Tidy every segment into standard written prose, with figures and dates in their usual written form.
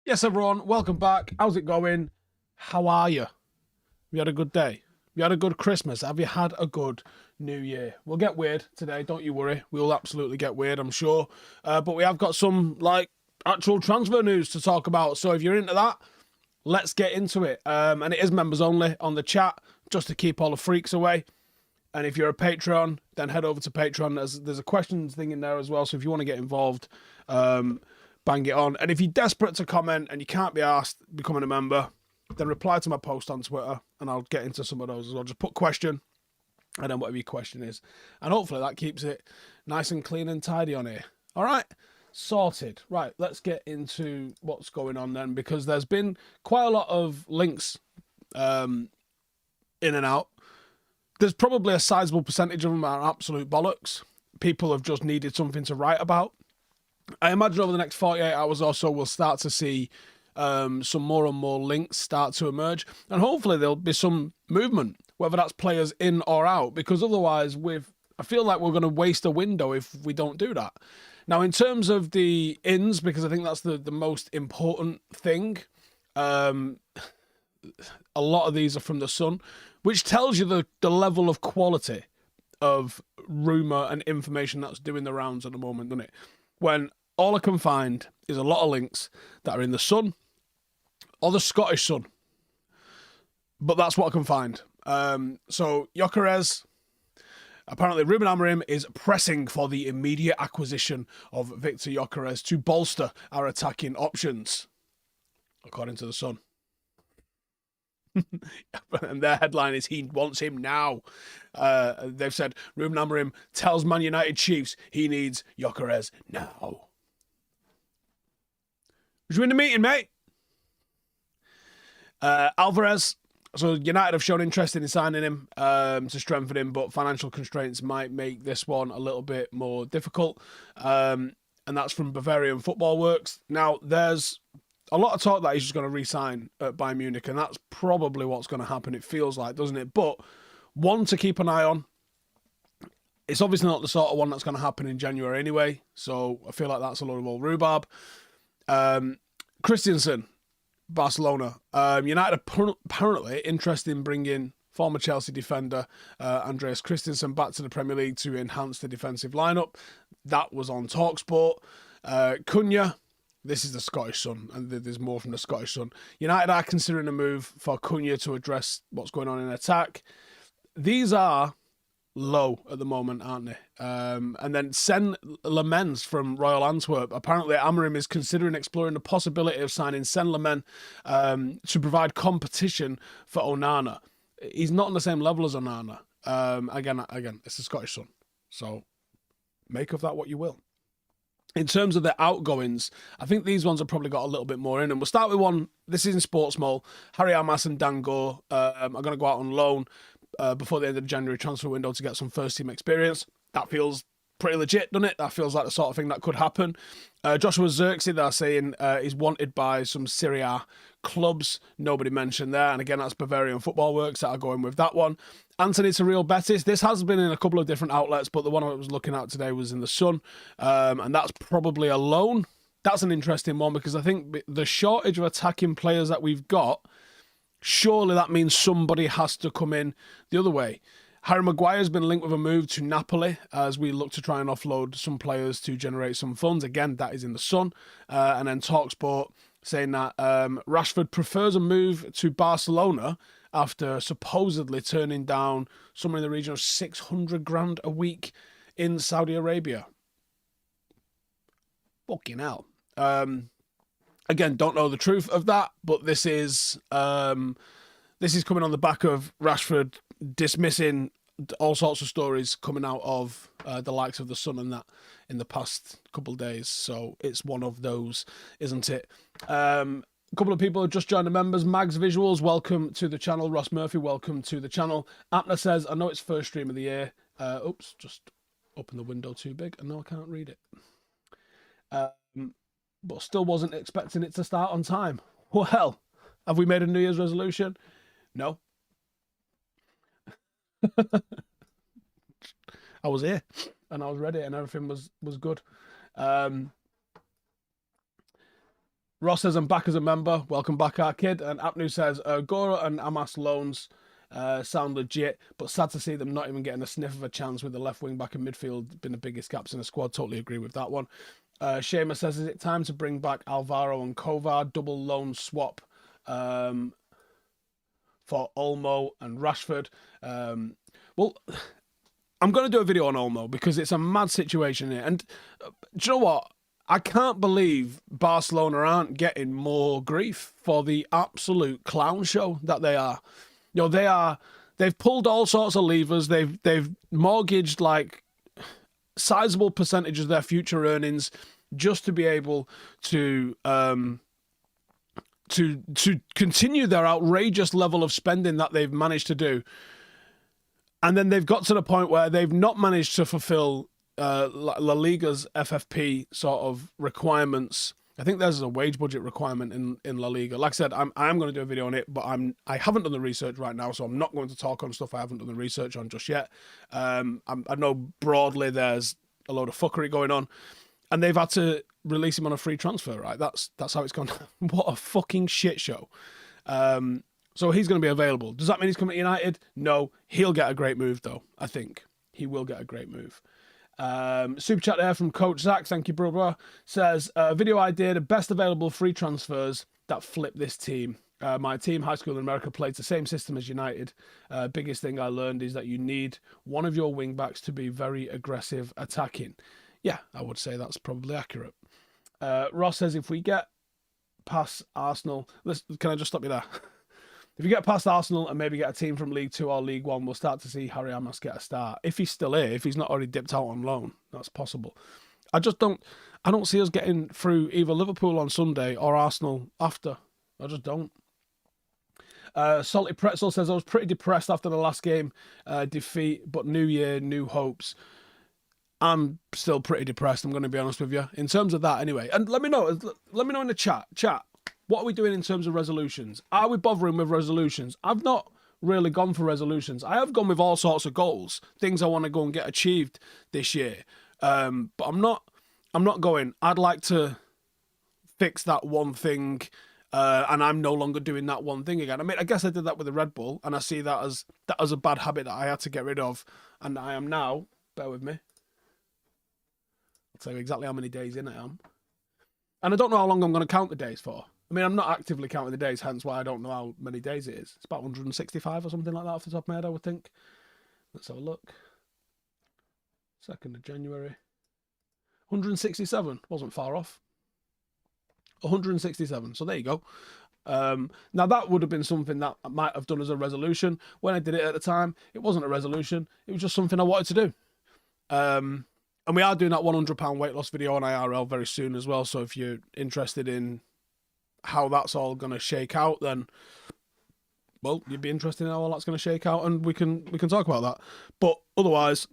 Yes, everyone, welcome back. How's it going? How are you? Have you had a good day? Have you had a good Christmas? Have you had a good New Year? We'll get weird today, don't you worry. We'll absolutely get weird, I'm sure. But we have got some, actual transfer news to talk about. So if you're into that, let's get into it. And it is members only on the chat, just to keep all the freaks away. And if you're a Patreon, then head over to Patreon. There's a questions thing in there as well. So if you want to get involved, bang it on. And if you're desperate to comment and you can't be asked becoming a member, then reply to my post on Twitter and I'll get into some of those as well. Just put question and then whatever your question is. And hopefully that keeps it nice and clean and tidy on here. All right, sorted. Right, let's get into what's going on then, because there's been quite a lot of links in and out. There's probably a sizable percentage of them are absolute bollocks. People have just needed something to write about. I imagine over the next 48 hours or so, we'll start to see some more and more links start to emerge. And hopefully there'll be some movement, whether that's players in or out, because otherwise I feel like we're going to waste a window if we don't do that. Now, in terms of the ins, because I think that's the most important thing, a lot of these are from the Sun, which tells you the level of quality of rumour and information that's doing the rounds at the moment, doesn't it? When all I can find is a lot of links that are in the Sun or the Scottish Sun. But that's what I can find. So, Gyökeres, apparently Ruben Amorim is pressing for the immediate acquisition of Victor Gyökeres to bolster our attacking options, according to the Sun. And their headline is, he wants him now. They've said, Ruben Amorim tells Man United Chiefs he needs Gyökeres now. Was you in the meeting, mate? Alvarez. So United have shown interest in signing him to strengthen him, but financial constraints might make this one a little bit more difficult. And that's from Bavarian Football Works. Now, there's a lot of talk that he's just going to re-sign at Bayern Munich, and that's probably what's going to happen, it feels like, doesn't it? But one to keep an eye on. It's obviously not the sort of one that's going to happen in January anyway, so I feel like that's a lot of old rhubarb. Christensen, Barcelona. United are apparently interested in bringing former Chelsea defender Andreas Christensen back to the Premier League to enhance the defensive lineup. That was on TalkSport. Cunha. This is the Scottish Sun, and there's more from the Scottish Sun. United are considering a move for Cunha to address what's going on in attack. These are low at the moment, aren't they? And then Sen Lamens from Royal Antwerp. Apparently, Amorim is considering exploring the possibility of signing Sen Lamen to provide competition for Onana. He's not on the same level as Onana. Again, it's the Scottish Sun. So make of that what you will. In terms of the outgoings, I think these ones have probably got a little bit more in them. We'll start with one. This is in Sportsmole. Harry Armas and Dango are going to go out on loan before the end of the January transfer window to get some first-team experience. That feels pretty legit, doesn't it? That feels like the sort of thing that could happen. Joshua Zirkzee, they're saying he's wanted by some Serie A clubs. Nobody mentioned there. And again, that's Bavarian Football Works that are going with that one. Anthony to Real Betis. This has been in a couple of different outlets, but the one I was looking at today was in the Sun. And that's probably a loan. That's an interesting one, because I think the shortage of attacking players that we've got, surely that means somebody has to come in the other way. Harry Maguire's been linked with a move to Napoli as we look to try and offload some players to generate some funds. Again, that is in the Sun. And then TalkSport saying that Rashford prefers a move to Barcelona after supposedly turning down somewhere in the region of 600 grand a week in Saudi Arabia. Fucking hell. Again, don't know the truth of that, but this is coming on the back of Rashford dismissing all sorts of stories coming out of the likes of the Sun and that in the past couple of days. So it's one of those, isn't it? A couple of people have just joined the members. Mags Visuals, welcome to the channel. Ross Murphy, welcome to the channel. Apna says, I know it's first stream of the year. Oops, just open the window too big. I know I can't read it. But still wasn't expecting it to start on time. Well, have we made a New Year's resolution? No. I was here and I was ready and everything was good. Ross says, I'm back as a member. Welcome back, our kid. And Apnu says, Gora and Amas loans sound legit, but sad to see them not even getting a sniff of a chance with the left wing back and midfield being the biggest gaps in the squad. Totally agree with that one. Shema says, is it time to bring back Alvaro and Kovar, double loan swap for Olmo and Rashford? Well, I'm going to do a video on Olmo because it's a mad situation here. And do you know what? I can't believe Barcelona aren't getting more grief for the absolute clown show that they are. You know, they've pulled all sorts of levers. They've mortgaged like sizable percentages of their future earnings just to be able to continue their outrageous level of spending that they've managed to do. And then they've got to the point where they've not managed to fulfill La Liga's FFP sort of requirements. I think there's a wage budget requirement in La Liga. Like I said, I am going to do a video on it, but I haven't done the research right now, so I'm not going to talk on stuff I haven't done the research on just yet. I know broadly there's a load of fuckery going on, and they've had to release him on a free transfer, right? That's how it's gone. What a fucking shit show. So he's going to be available. Does that mean he's coming to United? No. He'll get a great move, though, I think. He will get a great move. Super chat there from Coach Zach, thank you, brother. Says, video idea, the best available free transfers that flip this team. My team, high school in America, plays the same system as United. Biggest thing I learned is that you need one of your wing backs to be very aggressive attacking. Yeah, I would say that's probably accurate. Ross says, if we get past Arsenal, can I just stop you there? If you get past Arsenal and maybe get a team from League 2 or League 1, we'll start to see Harry Amos get a start. If he's still here, if he's not already dipped out on loan, that's possible. I don't see us getting through either Liverpool on Sunday or Arsenal after. I just don't. Salty Pretzel says, I was pretty depressed after the last game defeat, but new year, new hopes. I'm still pretty depressed, I'm going to be honest with you. In terms of that, anyway. And let me know in the chat. What are we doing in terms of resolutions? Are we bothering with resolutions? I've not really gone for resolutions. I have gone with all sorts of goals, things I want to go and get achieved this year. But I'm not going, I'd like to fix that one thing, and I'm no longer doing that one thing again. I mean, I guess I did that with the Red Bull, and I see that as a bad habit that I had to get rid of, and I am now, bear with me, I'll tell you exactly how many days in I am. And I don't know how long I'm going to count the days for. I mean, I'm not actively counting the days, hence why I don't know how many days it is. It's about 165 or something like that off the top of my head, I would think. Let's have a look. 2nd of January. 167. Wasn't far off. 167. So there you go. Now, that would have been something that I might have done as a resolution. When I did it at the time, it wasn't a resolution. It was just something I wanted to do. And we are doing that £100 weight loss video on IRL very soon as well. So if you're interested in how that's all going to shake out, then, well, you'd be interested in how all that's going to shake out, and we can talk about that. But otherwise,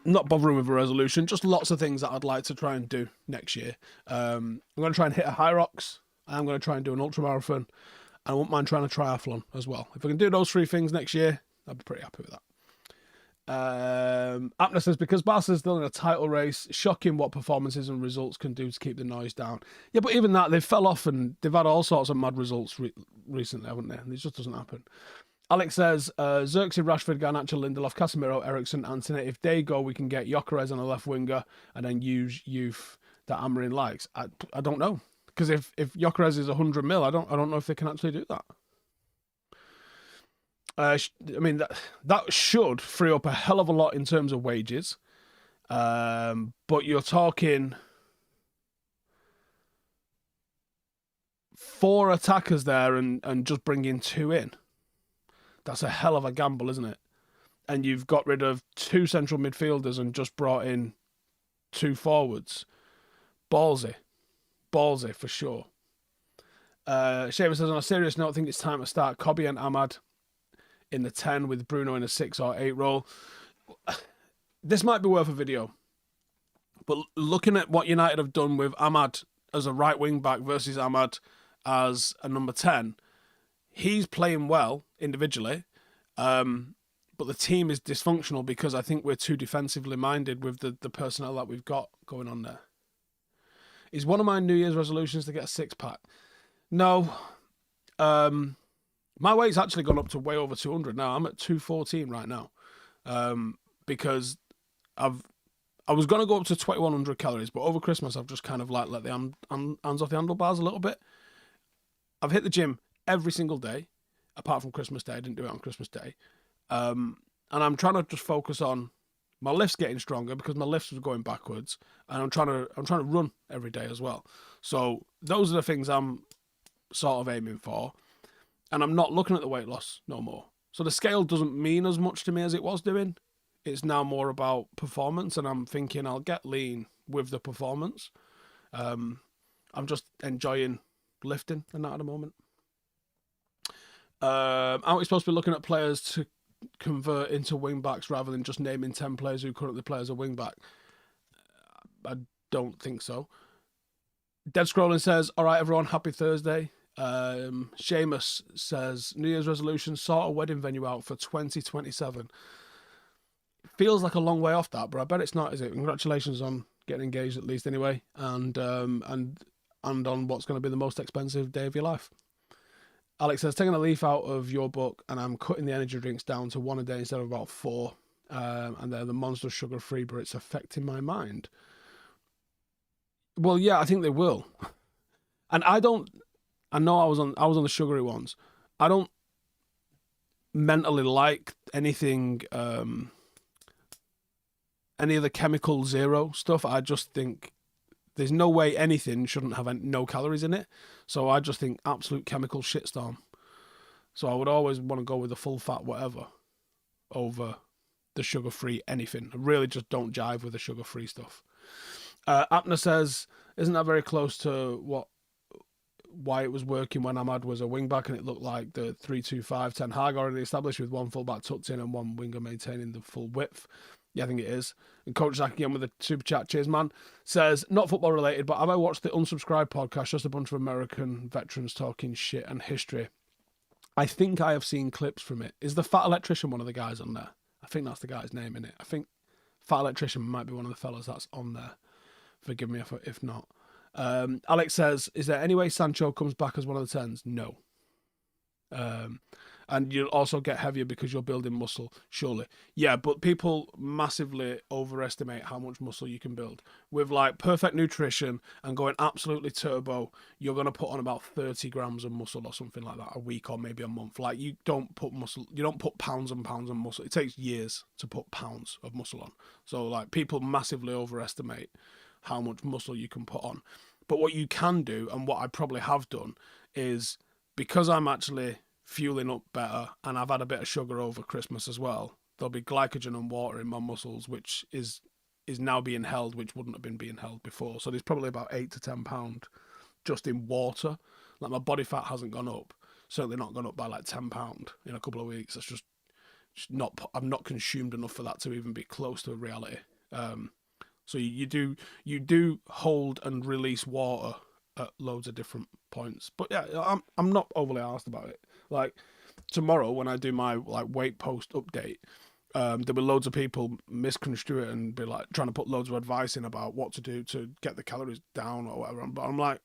not bothering with a resolution, just lots of things that I'd like to try and do next year. I'm going to try and hit a high rocks. I'm going to try and do an ultramarathon, and I won't mind trying a triathlon as well. If I can do those 3 things next year, I'd be pretty happy with that. Apna says, because Barca's still in a title race, shocking what performances and results can do to keep the noise down. Yeah, but even that, they fell off and they've had all sorts of mad results recently, haven't they? And it just doesn't happen. Alex says, Xerxes, Rashford, Garnacho, Lindelof, Casemiro, Ericsson, Antony. If they go, we can get Gyökeres on a left winger and then use youth that Amorim likes. I don't know. Because if Gyökeres is 100 mil, I don't know if they can actually do that. I mean, that should free up a hell of a lot in terms of wages. But you're talking 4 attackers there and just bringing 2 in. That's a hell of a gamble, isn't it? And you've got rid of 2 central midfielders and just brought in 2 forwards. Ballsy for sure. Shaver says, on a serious note, I think it's time to start Kobe and Ahmad in the 10 with Bruno in a 6 or 8 role. This might be worth a video, but looking at what United have done with Ahmad as a right wing back versus Ahmad as a number 10, he's playing well individually, but the team is dysfunctional because I think we're too defensively minded with the personnel that we've got going on there. Is one of my New Year's resolutions to get a six-pack? No. My weight's actually gone up to way over 200 now. I'm at 214 right now. Because I was going to go up to 2100 calories, but over Christmas I've just kind of like let the hands off the handlebars a little bit. I've hit the gym every single day, apart from Christmas Day. I didn't do it on Christmas Day. And I'm trying to just focus on my lifts getting stronger because my lifts was going backwards, and I'm trying to run every day as well. So those are the things I'm sort of aiming for, and I'm not looking at the weight loss no more. So the scale doesn't mean as much to me as it was doing. It's now more about performance, and I'm thinking I'll get lean with the performance. I'm just enjoying lifting and that at the moment. Aren't we supposed to be looking at players to convert into wing backs rather than just naming 10 players who currently play as a wing back? I don't think so. Dead Scrolling says, all right, everyone, happy Thursday. Seamus says, New Year's resolution, sort a wedding venue out for 2027. Feels like a long way off that, but I bet it's not, is it? Congratulations on getting engaged at least anyway, and on what's going to be the most expensive day of your life. Alex says, taking a leaf out of your book, and I'm cutting the energy drinks down to one a day instead of about 4. And they're the Monster sugar-free, but it's affecting my mind. Well, yeah, I think they will. And I know I was on the sugary ones. I don't mentally like anything, any of the chemical zero stuff. I just think there's no way anything shouldn't have no calories in it. So I just think absolute chemical shitstorm. So I would always want to go with the full fat whatever over the sugar-free anything. I really just don't jive with the sugar-free stuff. Apna says, isn't that very close to why it was working when Ahmad was a wing-back and it looked like the 3-2-5 Ten Hag already established with one full-back tucked in and one winger maintaining the full width? Yeah, I think it is. And Coach Zach again with the super chat, cheers man, says, not football related, but have I watched the Unsubscribed podcast, just a bunch of American veterans talking shit and history? I think I have seen clips from it. Is the Fat Electrician one of the guys on there? I think that's the guy's name in it. I think Fat Electrician might be one of the fellas that's on there. Forgive me if not. Alex says, is there any way Sancho comes back as one of the 10s? No. And you'll also get heavier because you're building muscle, surely. Yeah, but people massively overestimate how much muscle you can build. With like perfect nutrition and going absolutely turbo, you're going to put on about 30 grams of muscle or something like that a week or maybe a month. Like you don't put pounds and pounds of muscle. It takes years to put pounds of muscle on. So like people massively overestimate how much muscle you can put on. But what you can do, and what I probably have done, is because I'm actually fueling up better and I've had a bit of sugar over Christmas as well, there'll be glycogen and water in my muscles, which is now being held, which wouldn't have been being held before. So there's probably about 8 to 10 pound just in water. Like my body fat hasn't gone up, certainly not gone up by like 10 pound in a couple of weeks. It's just not, I've not consumed enough for that to even be close to a reality. So you do hold and release water at loads of different points. But yeah, I'm not overly arsed about it. Like tomorrow when I do my like weight post update, there were loads of people misconstrue it and be like trying to put loads of advice in about what to do to get the calories down or whatever. But I'm like,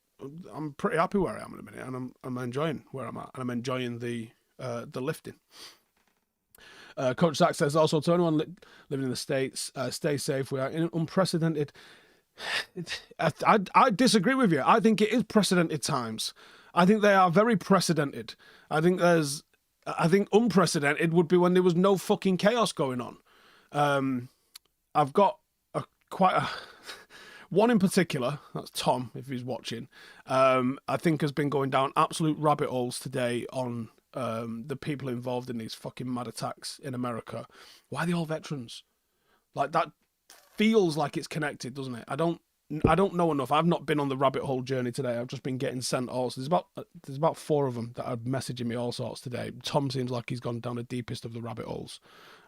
I'm pretty happy where I am in a minute, and I'm enjoying where I'm at, and I'm enjoying the lifting. Coach Zach says also, to anyone living in the States, stay safe. We are in unprecedented. I disagree with you. I think it is precedented times. I think they are very precedented. I think unprecedented would be when there was no fucking chaos going on. I've got one in particular, that's Tom, if he's watching, I think has been going down absolute rabbit holes today on the people involved in these fucking mad attacks in America. Why are they all veterans? Like, that feels like it's connected, doesn't it? I don't know enough. I've not been on the rabbit hole journey today. I've just been getting sent all. So there's about 4 of them that are messaging me all sorts today. Tom seems like he's gone down the deepest of the rabbit holes.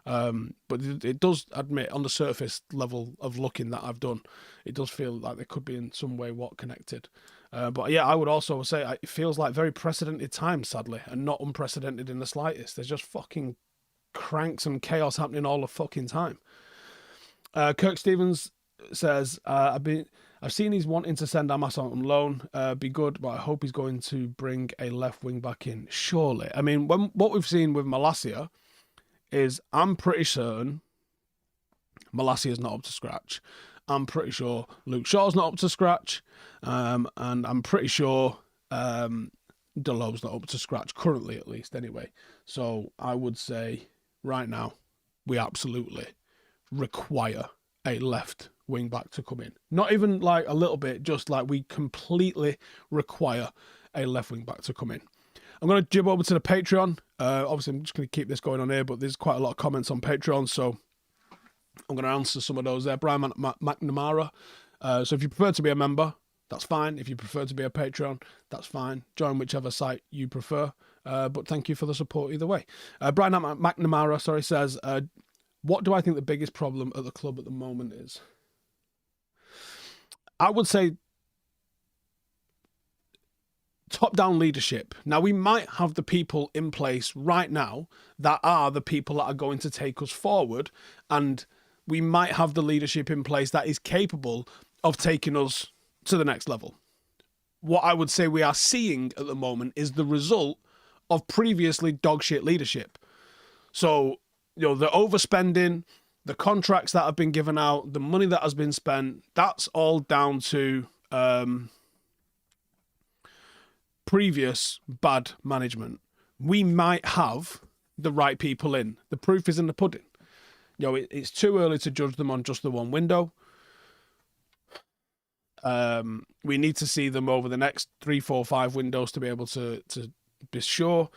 But it does admit, on the surface level of looking that I've done, it does feel like they could be in some way connected. But yeah, I would also say it feels like very precedented times, sadly, and not unprecedented in the slightest. There's just fucking cranks and chaos happening all the fucking time. Kirk Stevens says, I've I've seen he's wanting to send Amas on loan. Be good, but I hope he's going to bring a left wing back in. Surely. I mean, what we've seen with Malacia is I'm pretty certain Malacia's not up to scratch. I'm pretty sure Luke Shaw's not up to scratch. And I'm pretty sure Delow's not up to scratch, currently at least, anyway. So I would say right now, we absolutely require a left wing back to come in. Not even like a little bit, just like we completely require a left wing back to come in. I'm going to jump over to the Patreon. Obviously, I'm just going to keep this going on here, but there's quite a lot of comments on Patreon, so I'm going to answer some of those there. Brian McNamara. So if you prefer to be a member, that's fine. If you prefer to be a Patreon, that's fine. Join whichever site you prefer. But thank you for the support either way. Brian McNamara, says, what do I think the biggest problem at the club at the moment is? I would say top-down leadership. Now, we might have the people in place right now that are the people that are going to take us forward, and we might have the leadership in place that is capable of taking us to the next level. What I would say we are seeing at the moment is the result of previously dogshit leadership. So, the overspending, the contracts that have been given out, the money that has been spent, that's all down to previous bad management. We might have the right people in. The proof is in the pudding. It's too early to judge them on just the one window. We need to see them over the next 3, 4, 5 windows to be able to be sure.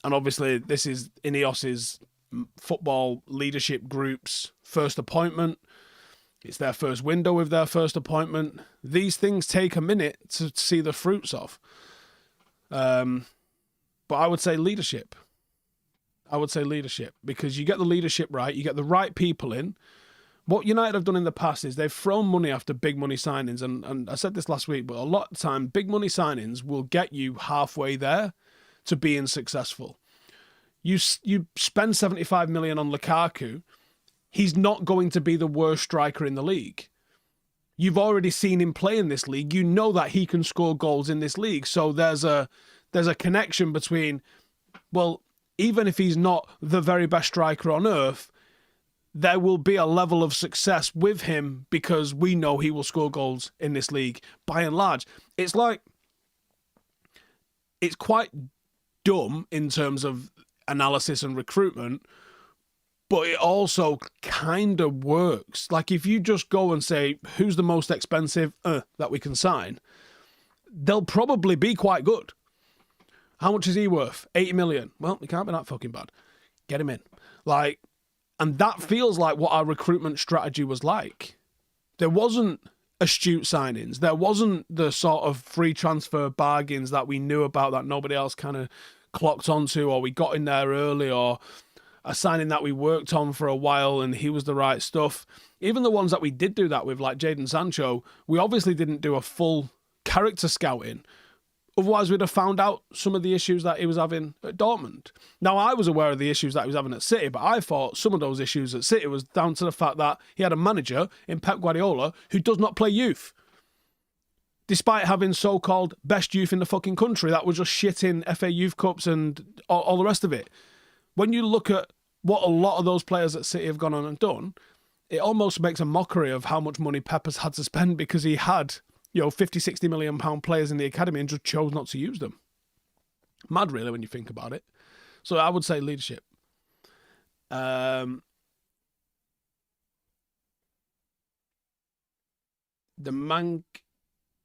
And obviously, this is Ineos's football leadership group's first appointment. It's their first window with their first appointment. These things take a minute to see the fruits of. But I would say leadership. Because you get the leadership right, you get the right people in. What United have done in the past is they've thrown money after big money signings. And I said this last week, but a lot of time, big money signings will get you halfway there to being successful. You spend 75 million on Lukaku, he's not going to be the worst striker in the league. You've already seen him play in this league. You know that he can score goals in this league. So there's a connection between, well, even if he's not the very best striker on earth, there will be a level of success with him because we know he will score goals in this league by and large. It's quite dumb in terms of analysis and recruitment, but it also kind of works. Like if you just go and say, who's the most expensive that we can sign, they'll probably be quite good. How much is he worth? 80 million. Well, he can't be that fucking bad. Get him in. And that feels like what our recruitment strategy was like. There wasn't astute signings. There wasn't the sort of free transfer bargains that we knew about that nobody else kind of clocked onto, or we got in there early, or a signing that we worked on for a while and he was the right stuff. Even the ones that we did do that with, like Jadon Sancho, we obviously didn't do a full character scouting. Otherwise, we'd have found out some of the issues that he was having at Dortmund. Now, I was aware of the issues that he was having at City, but I thought some of those issues at City was down to the fact that he had a manager in Pep Guardiola who does not play youth. Despite having so-called best youth in the fucking country that was just shit in FA Youth Cups and all the rest of it. When you look at what a lot of those players at City have gone on and done, it almost makes a mockery of how much money Pep has had to spend because he had 50, 60 million pound players in the academy and just chose not to use them. Mad, really, when you think about it. So I would say leadership. The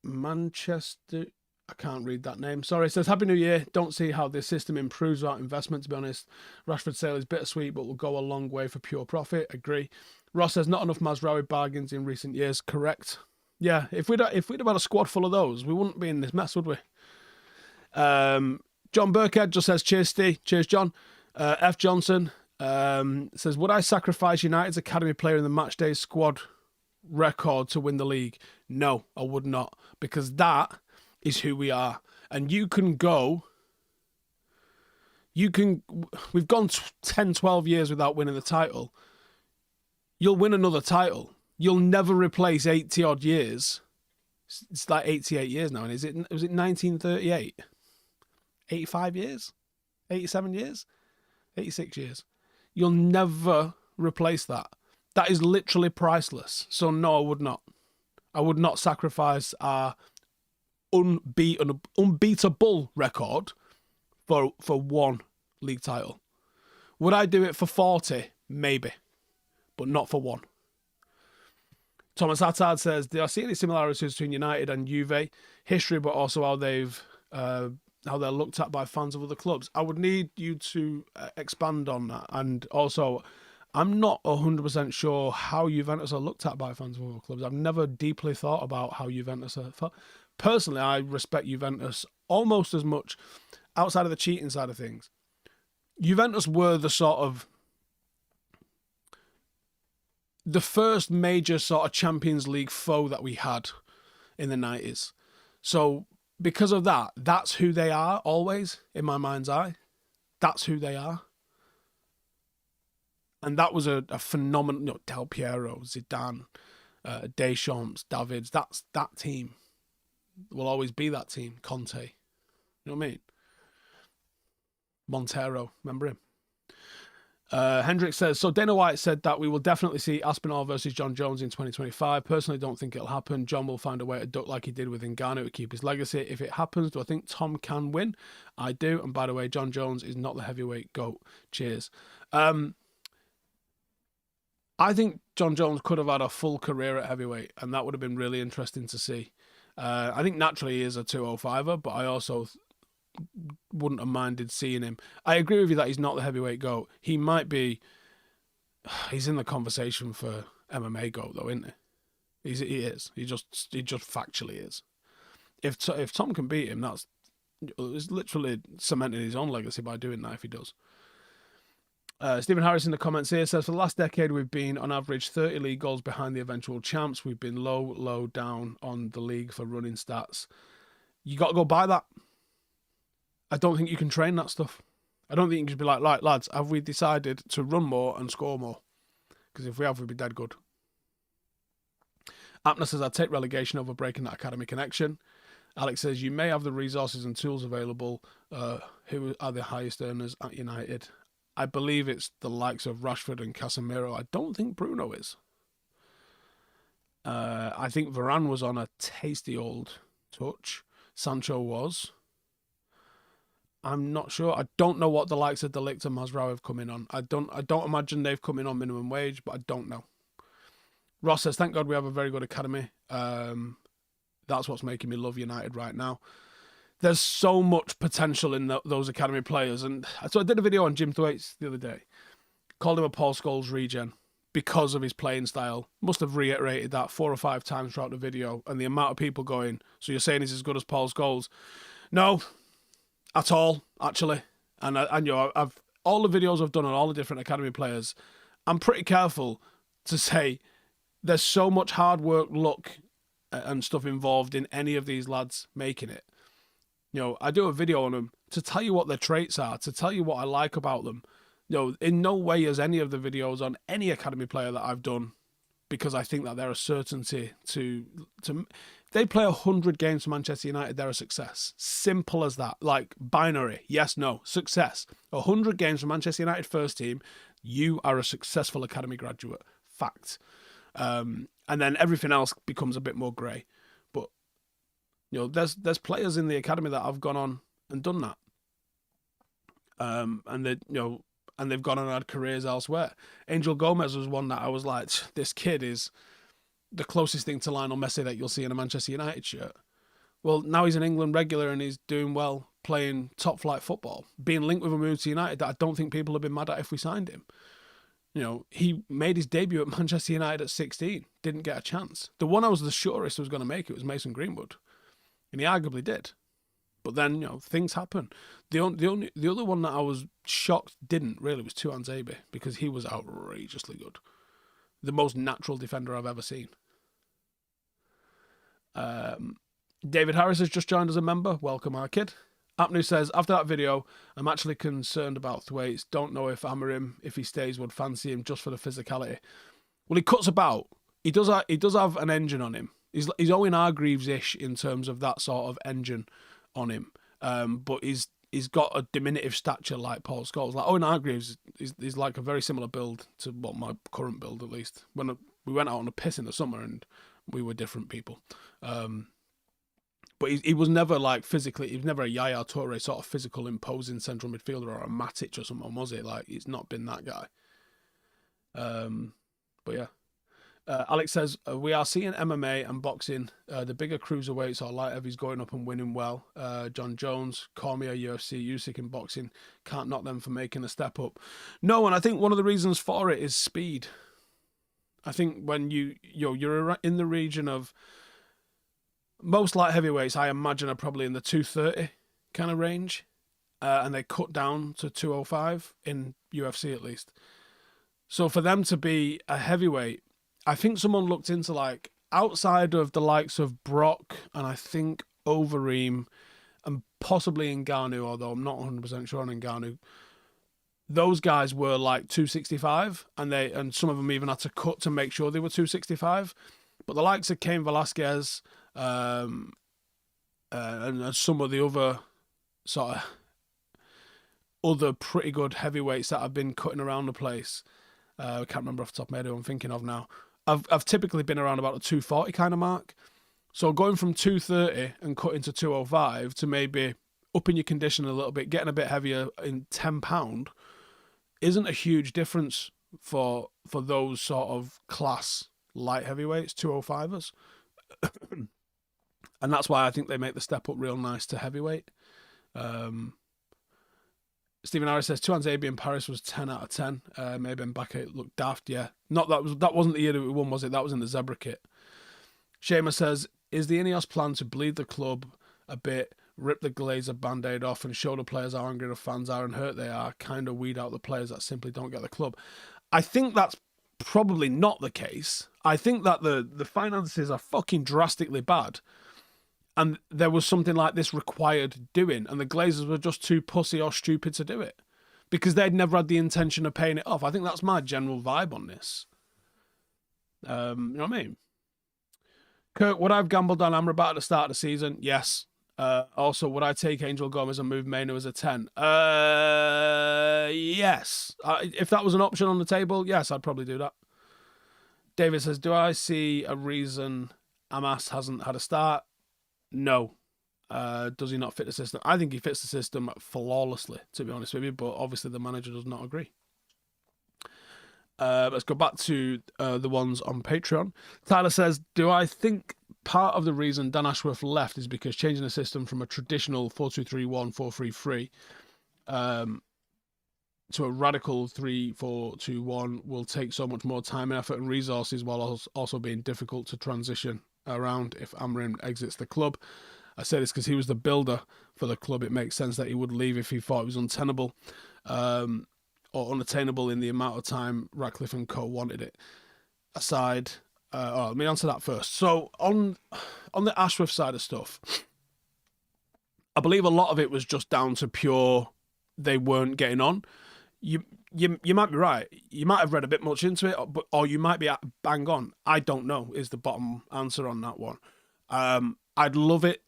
Manchester, I can't read that name. Sorry, it says, Happy New Year. Don't see how this system improves without investment, to be honest. Rashford sale is bittersweet, but will go a long way for pure profit. Agree. Ross says, not enough Mazraoui bargains in recent years. Correct. Yeah, if we'd have had a squad full of those, we wouldn't be in this mess, would we? John Burkhead just says, cheers, Steve. Cheers, John. F. Johnson says, would I sacrifice United's academy player in the matchday squad record to win the league? No, I would not, because that is who we are. And we've gone 10, 12 years without winning the title. You'll win another title. You'll never replace 80 odd years. It's like 88 years now, and was it 1938? 85 years? 87 years? 86 years. You'll never replace that. That is literally priceless. So no, I would not. I would not sacrifice our unbeatable record for one league title. Would I do it for 40? Maybe. But not for one. Thomas Attard says, do I see any similarities between United and Juve? History, but also how they're looked at by fans of other clubs. I would need you to expand on that. And also, I'm not 100% sure how Juventus are looked at by fans of other clubs. I've never deeply thought about how Juventus are thought. Personally, I respect Juventus almost as much outside of the cheating side of things. Juventus were the sort of the first major sort of Champions League foe that we had in the 90s. So because of that, that's who they are always in my mind's eye. That's who they are. And that was a phenomenal, Del Piero, Zidane, Deschamps, Davids. That's that team. Will always be that team. Conte. You know what I mean? Montero, remember him? Hendrick says, so Dana White said that we will definitely see Aspinall versus John Jones in 2025. Personally, don't think it'll happen. John will find a way to duck like he did with Ngannou to keep his legacy. If it happens, do I think Tom can win? I do. And by the way, John Jones is not the heavyweight GOAT. Cheers. I think John Jones could have had a full career at heavyweight, and that would have been really interesting to see. I think naturally he is a 205er, but I also wouldn't have minded seeing him. I agree with you that he's not the heavyweight GOAT. He might be. He's in the conversation for MMA GOAT though, isn't he? He is. He just factually is. If Tom can beat him, it's literally cementing his own legacy by doing that if he does. Stephen Harris in the comments here says, for the last decade, we've been on average 30 league goals behind the eventual champs. We've been low down on the league for running stats. You got to go by that. I don't think you can train that stuff. I don't think you can be like, right, lads, have we decided to run more and score more? Because if we have, we'd be dead good. Apna says, I'd take relegation over breaking that academy connection. Alex says, you may have the resources and tools available. Who are the highest earners at United? I believe it's the likes of Rashford and Casemiro. I don't think Bruno is. I think Varane was on a tasty old touch. Sancho was. I'm not sure. I don't know what the likes of De Ligt and Mazraoui have come in on. I don't imagine they've come in on minimum wage, but I don't know. Ross says, thank God we have a very good academy. That's what's making me love United right now. There's so much potential in those academy players. And so I did a video on Jim Thwaites the other day. Called him a Paul Scholes regen because of his playing style. Must have reiterated that 4 or 5 times throughout the video. And the amount of people going, so you're saying he's as good as Paul Scholes? No, at all, actually. And I've all the videos I've done on all the different academy players, I'm pretty careful to say there's so much hard work, luck, and stuff involved in any of these lads making it. I do a video on them to tell you what their traits are, to tell you what I like about them. In no way is any of the videos on any academy player that I've done because I think that they're a certainty to they play 100 games for Manchester United, they're a success. Simple as that. Like binary. Yes, no. Success. 100 games for Manchester United first team, you are a successful academy graduate. Fact. And then everything else becomes a bit more grey. But there's players in the academy that have gone on and done that. And they've gone on and had careers elsewhere. Angel Gomez was one that I was like, this kid is the closest thing to Lionel Messi that you'll see in a Manchester United shirt. Well, now he's an England regular and he's doing well, playing top flight football, being linked with a move to United that I don't think people have been mad at if we signed him. He made his debut at Manchester United at 16, didn't get a chance. The one I was the surest was going to make it was Mason Greenwood, and he arguably did. But then, things happen. The other one that I was shocked didn't really was Tuan Zabi, because he was outrageously good. The most natural defender I've ever seen. David Harris has just joined as a member. Welcome, our kid. Apnu says, after that video, I'm actually concerned about Thwaites. Don't know if Amorim, if he stays, would fancy him just for the physicality. Well, he cuts about. he does have an engine on him. He's Owen Hargreaves-ish in terms of that sort of engine on him. But he's got a diminutive stature like Paul Scholes. Like Owen Hargreaves is like a very similar build to what my current build, at least. When we went out on a piss in the summer and we were different people. But he was never like physically, he was never a Yaya Toure sort of physical imposing central midfielder or a Matic or something, was it? Like, he's not been that guy. But yeah. Alex says, we are seeing MMA and boxing. The bigger cruiserweights or light heavies going up and winning well. John Jones, Cormier, UFC, Usyk in boxing. Can't knock them for making a step up. No, and I think one of the reasons for it is speed. I think when you're in the region of most light heavyweights, I imagine are probably in the 230 kind of range, and they cut down to 205 in UFC at least. So for them to be a heavyweight, I think someone looked into like outside of the likes of Brock and I think Overeem and possibly Ngannou, although I'm not 100% sure on Ngannou. Those guys were like 265, and some of them even had to cut to make sure they were 265. But the likes of Cain Velasquez and some of the other sort of other pretty good heavyweights that have been cutting around the place. I can't remember off the top of my head who I'm thinking of now. I've typically been around about the 240 kind of mark. So going from 230 and cutting to 205 to maybe upping your condition a little bit, getting a bit heavier in £10 isn't a huge difference for those sort of class light heavyweights, 205ers. And that's why I think they make the step up real nice to heavyweight. Stephen Harris says, two hands AB in Paris was 10 out of 10. Maybe Mbappe looked daft, yeah. That wasn't the year that we won, was it? That was in the Zebra kit. Shema says, is the Ineos plan to bleed the club a bit, rip the Glazer band-aid off and show the players how angry the fans are and hurt they are, kind of weed out the players that simply don't get the club? I think that's probably not the case. I think that the finances are fucking drastically bad. And there was something like this required doing, and the Glazers were just too pussy or stupid to do it because they'd never had the intention of paying it off. I think that's my general vibe on this. You know what I mean? Kirk, would I have gambled on Amrabat at the start of the season? Yes. Also, would I take Angel Gomez and move Mainu as a 10? Yes. If that was an option on the table, yes, I'd probably do that. David says, do I see a reason Amas hasn't had a start? No. Does he not fit the system? I think he fits the system flawlessly, to be honest with you, but obviously the manager does not agree. Let's go back to the ones on Patreon. Tyler says, do I think part of the reason Dan Ashworth left is because changing the system from a traditional 4-2-3-1, 4-3-3 to a radical 3-4-2-1 will take so much more time and effort and resources, while also being difficult to transition around if Amorim exits the club? I say this because he was the builder for the club. It makes sense that he would leave if he thought it was untenable or unattainable in the amount of time Ratcliffe and co wanted it. Let me answer that first. So on the Ashworth side of stuff, I believe a lot of it was just down to pure they weren't getting on. You might be right. You might have read a bit much into it, or you might be bang on. I don't know is the bottom answer on that one. I'd love it.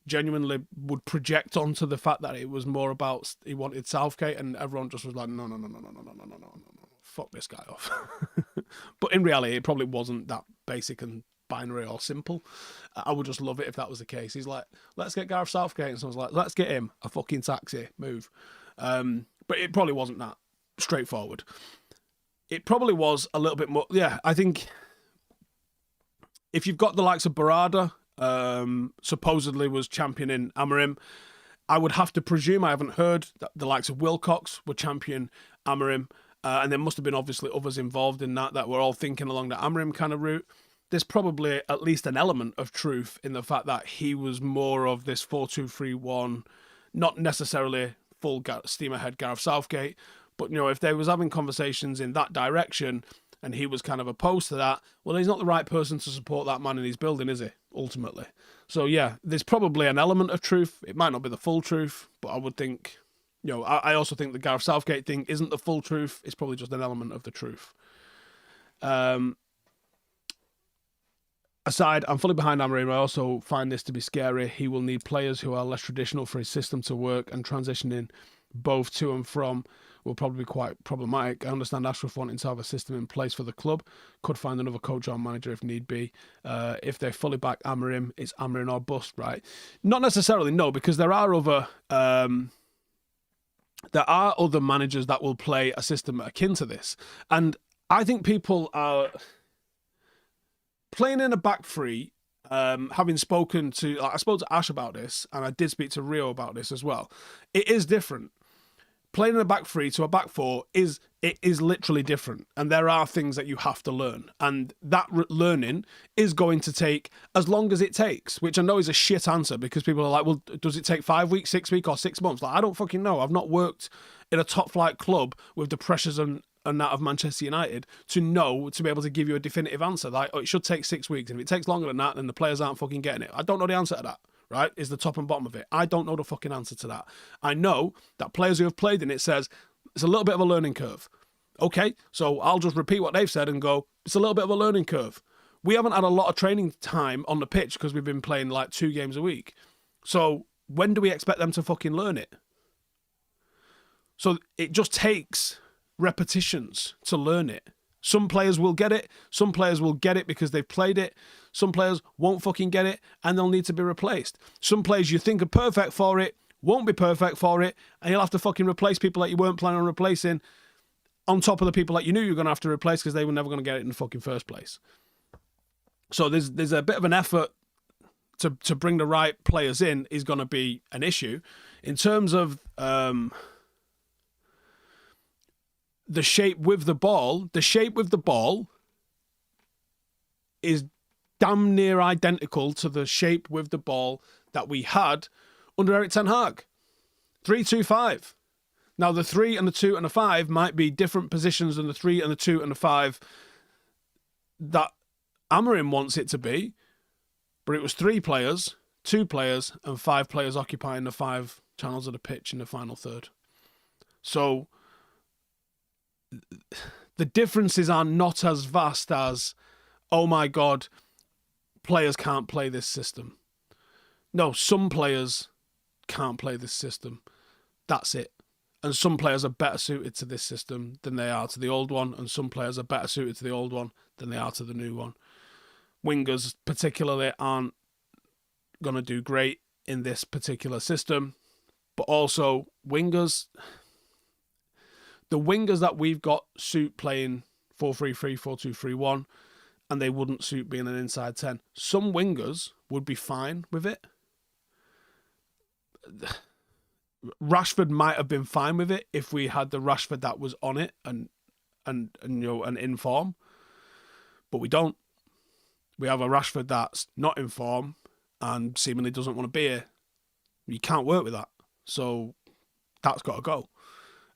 Genuinely would project onto the fact that it was more about he wanted Southgate, and everyone just was like, no, fuck this guy off. But in reality, it probably wasn't that basic and binary or simple. I would just love it if that was the case. He's like, let's get Gareth Southgate, and someone's like, let's get him a fucking taxi, move. But it probably wasn't that straightforward. It probably was a little bit more. Yeah, I think if you've got the likes of Barada, supposedly was championing Amorim, I would have to presume, I haven't heard, that the likes of Wilcox were championing Amorim, and there must have been obviously others involved in that were all thinking along the Amorim kind of route. There's probably at least an element of truth in the fact that he was more of this 4-2-3-1, not necessarily full steam ahead Gareth Southgate, but if they was having conversations in that direction and he was kind of opposed to that, well, he's not the right person to support that man in his building, is he, ultimately? So yeah, there's probably an element of truth. It might not be the full truth, but I would think, I also think the Gareth Southgate thing isn't the full truth. It's probably just an element of the truth. Aside, I'm fully behind Amorim. I also find this to be scary. He will need players who are less traditional for his system to work, and transitioning both to and from will probably be quite problematic. I understand Ashworth wanting to have a system in place for the club. Could find another coach or manager if need be. If they fully back Amorim, it's Amorim or bust, right? Not necessarily, no, because there are other managers that will play a system akin to this. And I think people are playing in a back three, having spoken to, I spoke to Ash about this, and I did speak to Rio about this as well. It is different. Playing in a back three to a back four is literally different, and there are things that you have to learn, and that learning is going to take as long as it takes, which I know is a shit answer, because people are like, well, does it take 5 weeks, 6 weeks, or 6 months? Like, I don't fucking know. I've not worked in a top flight club with the pressures and that of Manchester United to be able to give you a definitive answer. Like, oh, it should take 6 weeks. And if it takes longer than that, then the players aren't fucking getting it. I don't know the answer to that, right? Is the top and bottom of it. I don't know the fucking answer to that. I know that players who have played in it says it's a little bit of a learning curve. Okay, so I'll just repeat what they've said and go, it's a little bit of a learning curve. We haven't had a lot of training time on the pitch because we've been playing like 2 games a week. So when do we expect them to fucking learn it? So it just takes repetitions to learn it. Some players will get it. Some players will get it because they've played it. Some players won't fucking get it and they'll need to be replaced. Some players you think are perfect for it won't be perfect for it, and you'll have to fucking replace people that you weren't planning on replacing on top of the people that you knew you were going to have to replace because they were never going to get it in the fucking first place. So there's a bit of an effort to bring the right players in is going to be an issue. In terms of the shape with the ball is damn near identical to the shape with the ball that we had under Erik ten Hag. 3-2-5. Now, the 3 and the 2 and the 5 might be different positions than the 3 and the 2 and the 5 that Amorim wants it to be, but it was 3 players, 2 players, and 5 players occupying the 5 channels of the pitch in the final third. So the differences are not as vast as, oh my God, players can't play this system. No, some players can't play this system. That's it. And some players are better suited to this system than they are to the old one, and some players are better suited to the old one than they are to the new one. Wingers particularly aren't going to do great in this particular system, but also wingers, the wingers that we've got suit playing 4-3-3, 4-2-3-1, and they wouldn't suit being an inside 10. Some wingers would be fine with it. Rashford might have been fine with it if we had the Rashford that was on it and you know, and in form, but we don't. We have a Rashford that's not in form and seemingly doesn't want to be here. You can't work with that, so that's got to go.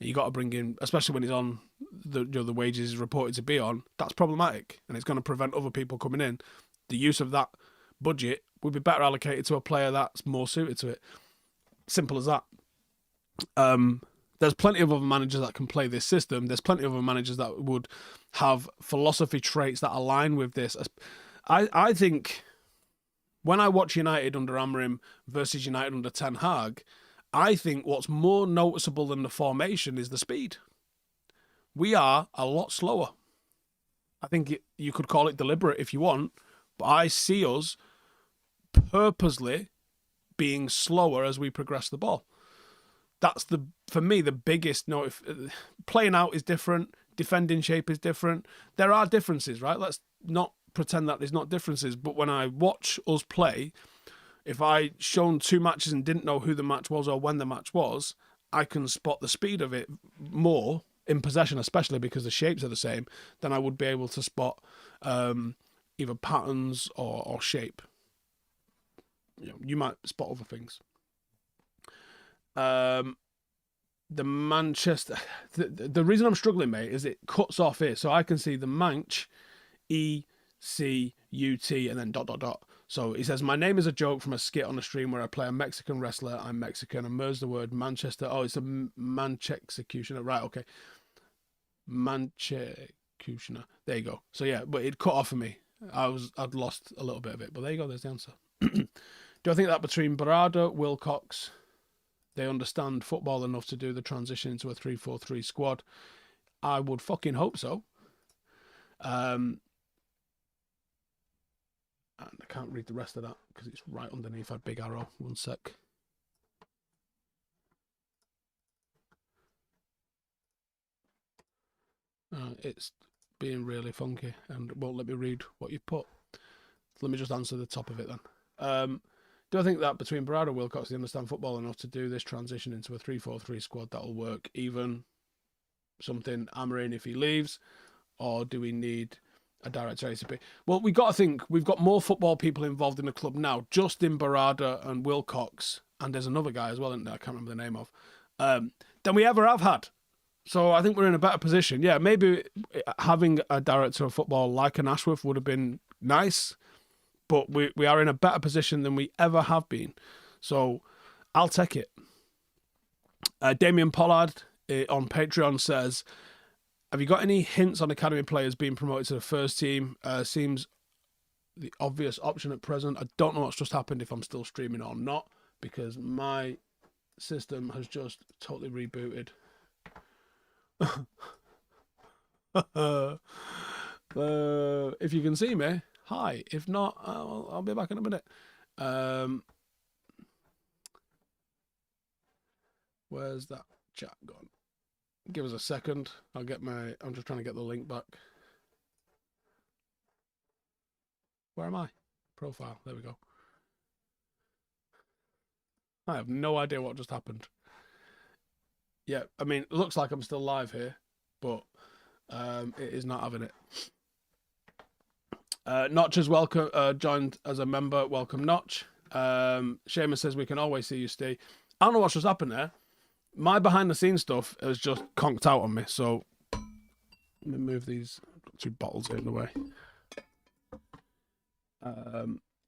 You got to bring in, especially when he's on the wages he's reported to be on. That's problematic, and it's going to prevent other people coming in. The use of that budget would be better allocated to a player that's more suited to it. Simple as that. There's plenty of other managers that can play this system. There's plenty of other managers that would have philosophy traits that align with this. I think when I watch United under Amorim versus United under Ten Hag, I think what's more noticeable than the formation is the speed. We are a lot slower. I think you could call it deliberate if you want, but I see us purposely being slower as we progress the ball. That's for me the biggest note. Playing out is different, defending shape is different. There are differences, right? Let's not pretend that there's not differences. But when I watch us play, if I shown 2 matches and didn't know who the match was or when the match was, I can spot the speed of it more in possession, especially because the shapes are the same, than I would be able to spot either patterns or shape. You know, you might spot other things. The Manchester, the reason I'm struggling, mate, is it cuts off here, so I can see the Manch, ECUT, and then ... So he says, my name is a joke from a skit on the stream where I play a Mexican wrestler. I'm Mexican, and merge the word Manchester. Oh, it's a Manchexecutioner, right? Okay, Manchexecutioner. There you go. So yeah, but it cut off for me. I'd lost a little bit of it, but there you go. There's the answer. Do I think that between Barada, Wilcox, they understand football enough to do the transition into a 3-4-3 squad? I would fucking hope so. And I can't read the rest of that because it's right underneath that big arrow. One sec. It's being really funky and won't let me read what you put. Let me just answer the top of it then. Do I think that between Barada and Wilcox, they understand football enough to do this transition into a 3-4-3 squad that'll work? Even something Amarin if he leaves, or do we need a director ACP? Well, we got to think we've got more football people involved in the club now, just in Barada and Wilcox, and there's another guy as well, isn't there? I can't remember the name of, than we ever have had. So I think we're in a better position. Yeah, maybe having a director of football like an Ashworth would have been nice, but we are in a better position than we ever have been. So I'll take it. Damien Pollard on Patreon says, have you got any hints on academy players being promoted to the first team? Seems the obvious option at present. I don't know what's just happened, if I'm still streaming or not, because my system has just totally rebooted. If you can see me, hi. If not, I'll be back in a minute. Where's that chat gone? Give us a second. I'm just trying to get the link back. Where am I? Profile. There we go. I have no idea what just happened. Yeah, I mean, it looks like I'm still live here, but it is not having it. Notch has joined as a member. Welcome, Notch. Seamus says we can always see you, Steve. I don't know what's just happened there. My behind-the-scenes stuff has just conked out on me, so let me move these 2 bottles here in the way.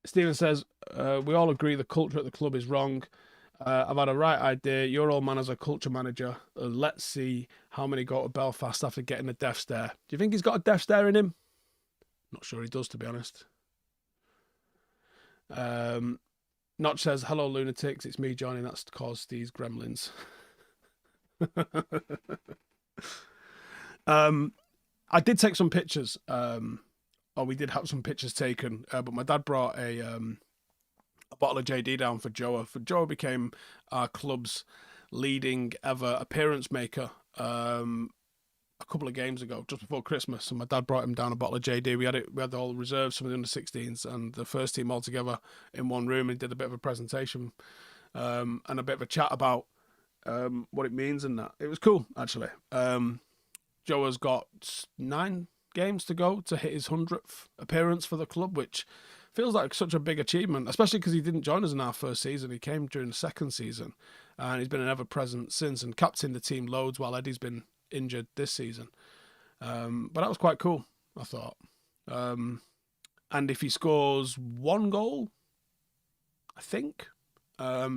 Stephen says, we all agree the culture at the club is wrong. I've had a right idea. Your old man as a culture manager. Let's see how many go to Belfast after getting a death stare. Do you think he's got a death stare in him? Not sure he does, to be honest. Notch says, hello, lunatics. It's me joining. That's caused these gremlins. I did take some pictures. Or we did have some pictures taken, but my dad brought a bottle of JD down for Joa. Joa became our club's leading ever appearance maker a couple of games ago, just before Christmas. And my dad brought him down a bottle of JD. We had all the reserves, some of the under 16s, and the first team all together in one room, and did a bit of a presentation and a bit of a chat about what it means and that. It was cool, actually. Joa's got 9 games to go to hit his 100th appearance for the club, which feels like such a big achievement, especially because he didn't join us in our first season. He came during the second season, and he's been an ever-present since and captained the team loads while Eddie's been injured this season. But that was quite cool, I thought. And if he scores 1 goal, I think,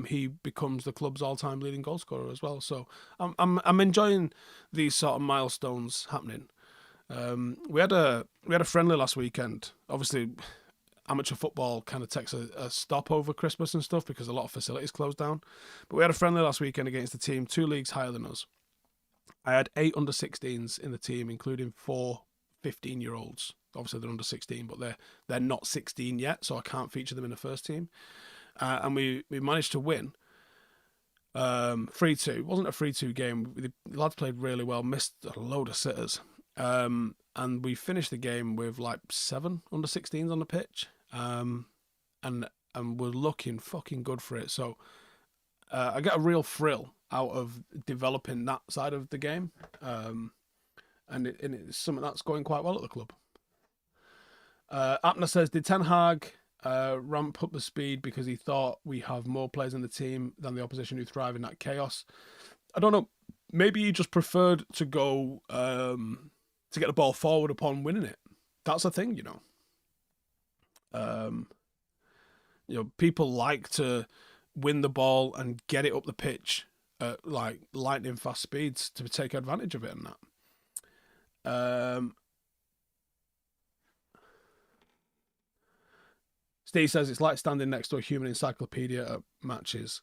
he becomes the club's all-time leading goal scorer as well. So I'm enjoying these sort of milestones happening. We had a friendly last weekend. Obviously, amateur football kind of takes a stop over Christmas and stuff because a lot of facilities closed down. But we had a friendly last weekend against a team 2 leagues higher than us. I had 8 under 16s in the team, including 4 15-year-olds. Obviously, they're under 16, but they're not 16 yet, so I can't feature them in the first team. And we managed to win 3-2. It wasn't a 3-2 game. The lads played really well, missed a load of sitters. And we finished the game with like 7 under 16s on the pitch. And we're looking fucking good for it. So I get a real thrill out of developing that side of the game. And it's something that's going quite well at the club. Apna says, did Ten Hag ramp up the speed because he thought we have more players in the team than the opposition who thrive in that chaos? I don't know. Maybe he just preferred to go to get the ball forward upon winning it. That's a thing, you know. People like to win the ball and get it up the pitch at like lightning fast speeds to take advantage of it and that. Steve says it's like standing next to a human encyclopedia at matches.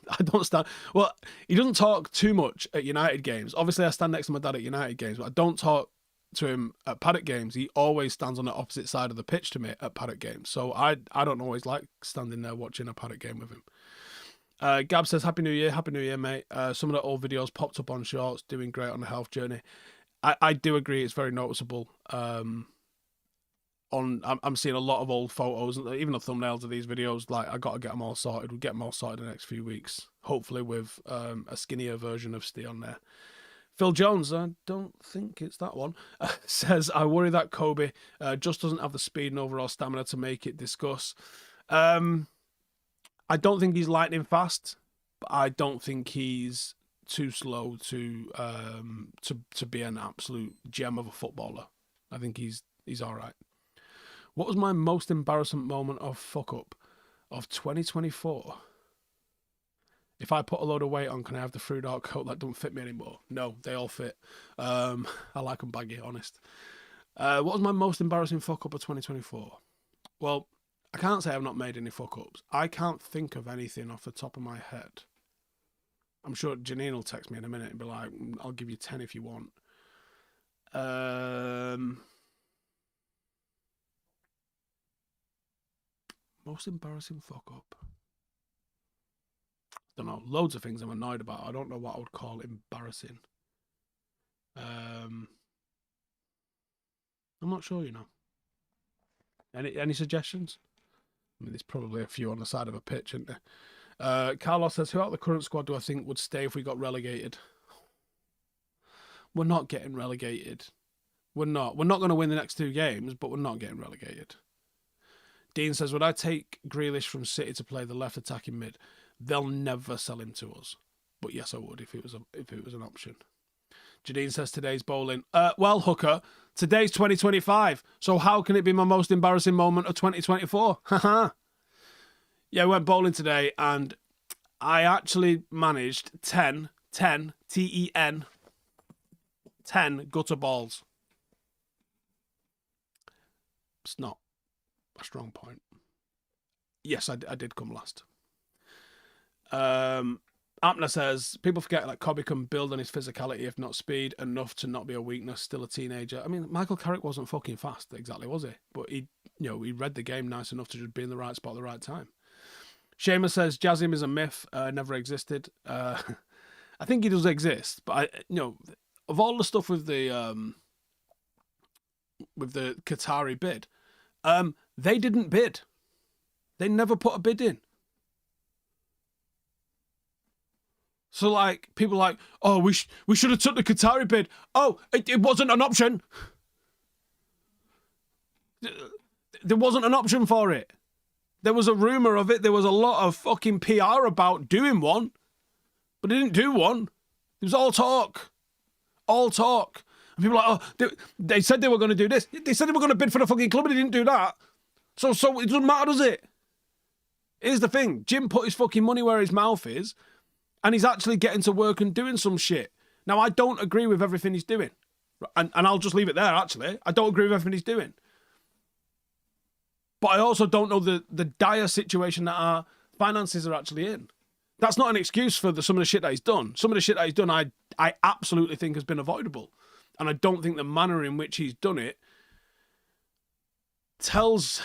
I don't stand. Well, he doesn't talk too much at United games. Obviously, I stand next to my dad at United games, but I don't talk to him at paddock games. He always stands on the opposite side of the pitch to me at paddock games. So I don't always like standing there watching a paddock game with him. Gab says, Happy New Year, mate. Some of the old videos popped up on shorts, doing great on the health journey. I do agree, it's very noticeable. I'm seeing a lot of old photos, even the thumbnails of these videos. Like, I got to get them all sorted. We'll get them all sorted in the next few weeks, hopefully with a skinnier version of Steve on there. Phil Jones, I don't think it's that one, says, I worry that Kobe just doesn't have the speed and overall stamina to make it. Discuss. I don't think he's lightning fast, but I don't think he's too slow to be an absolute gem of a footballer. I think he's all right. What was my most embarrassing moment of fuck up of 2024? If I put a load of weight on, can I have the fruit dark coat that don't fit me anymore? No, they all fit. I like them baggy, honest. What was my most embarrassing fuck up of 2024? Well, I can't say I've not made any fuck ups. I can't think of anything off the top of my head. I'm sure Janine will text me in a minute and be like, I'll give you 10 if you want. Most embarrassing fuck up. I don't know. Loads of things I'm annoyed about. I don't know what I would call embarrassing. I'm not sure, you know. Any suggestions? I mean, there's probably a few on the side of a pitch, isn't there? Carlos says, who out of the current squad do I think would stay if we got relegated? We're not getting relegated. We're not. We're not going to win the next 2 games, but we're not getting relegated. Dean says, would I take Grealish from City to play the left attacking mid? They'll never sell him to us. But yes, I would if it was an option. Jadine says, today's bowling. Well, Hooker, today's 2025. So how can it be my most embarrassing moment of 2024? Haha. Yeah, I went bowling today and I actually managed 10, T-E-N, 10 gutter balls. It's not a strong point. Yes, I did come last. Apna says, people forget that Kobe can build on his physicality, if not speed, enough to not be a weakness, still a teenager. I mean, Michael Carrick wasn't fucking fast, exactly, was he? But he read the game nice enough to just be in the right spot at the right time. Seamus says, Jazim is a myth, never existed. I think he does exist, but of all the stuff with the Qatari bid, they didn't bid. They never put a bid in. So, like, people are like, oh, we should have took the Qatari bid. Oh, it wasn't an option. There wasn't an option for it. There was a rumour of it. There was a lot of fucking PR about doing one. But they didn't do one. It was all talk. All talk. And people are like, oh, they said they were going to do this. They said they were going to bid for the fucking club and they didn't do that. So it doesn't matter, does it? Here's the thing. Jim put his fucking money where his mouth is. And he's actually getting to work and doing some shit. Now, I don't agree with everything he's doing. And I'll just leave it there, actually. I don't agree with everything he's doing. But I also don't know the dire situation that our finances are actually in. That's not an excuse for some of the shit that he's done. Some of the shit that he's done, I absolutely think has been avoidable. And I don't think the manner in which he's done it tells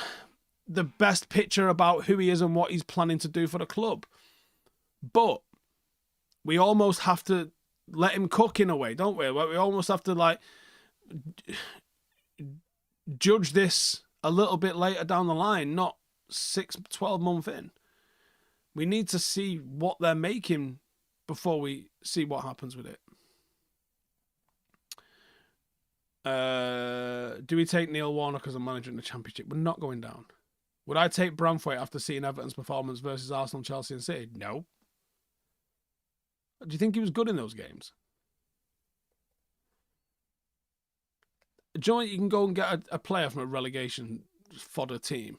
the best picture about who he is and what he's planning to do for the club. But we almost have to let him cook in a way, don't we? We almost have to, like, judge this a little bit later down the line, not 12 months in. We need to see what they're making before we see what happens with it. Do we take Neil Warnock as a manager in the Championship? We're not going down. Would I take Branthwaite after seeing Everton's performance versus Arsenal, Chelsea and City? No. Do you think he was good in those games? Joy, you can go and get a player from a relegation fodder team.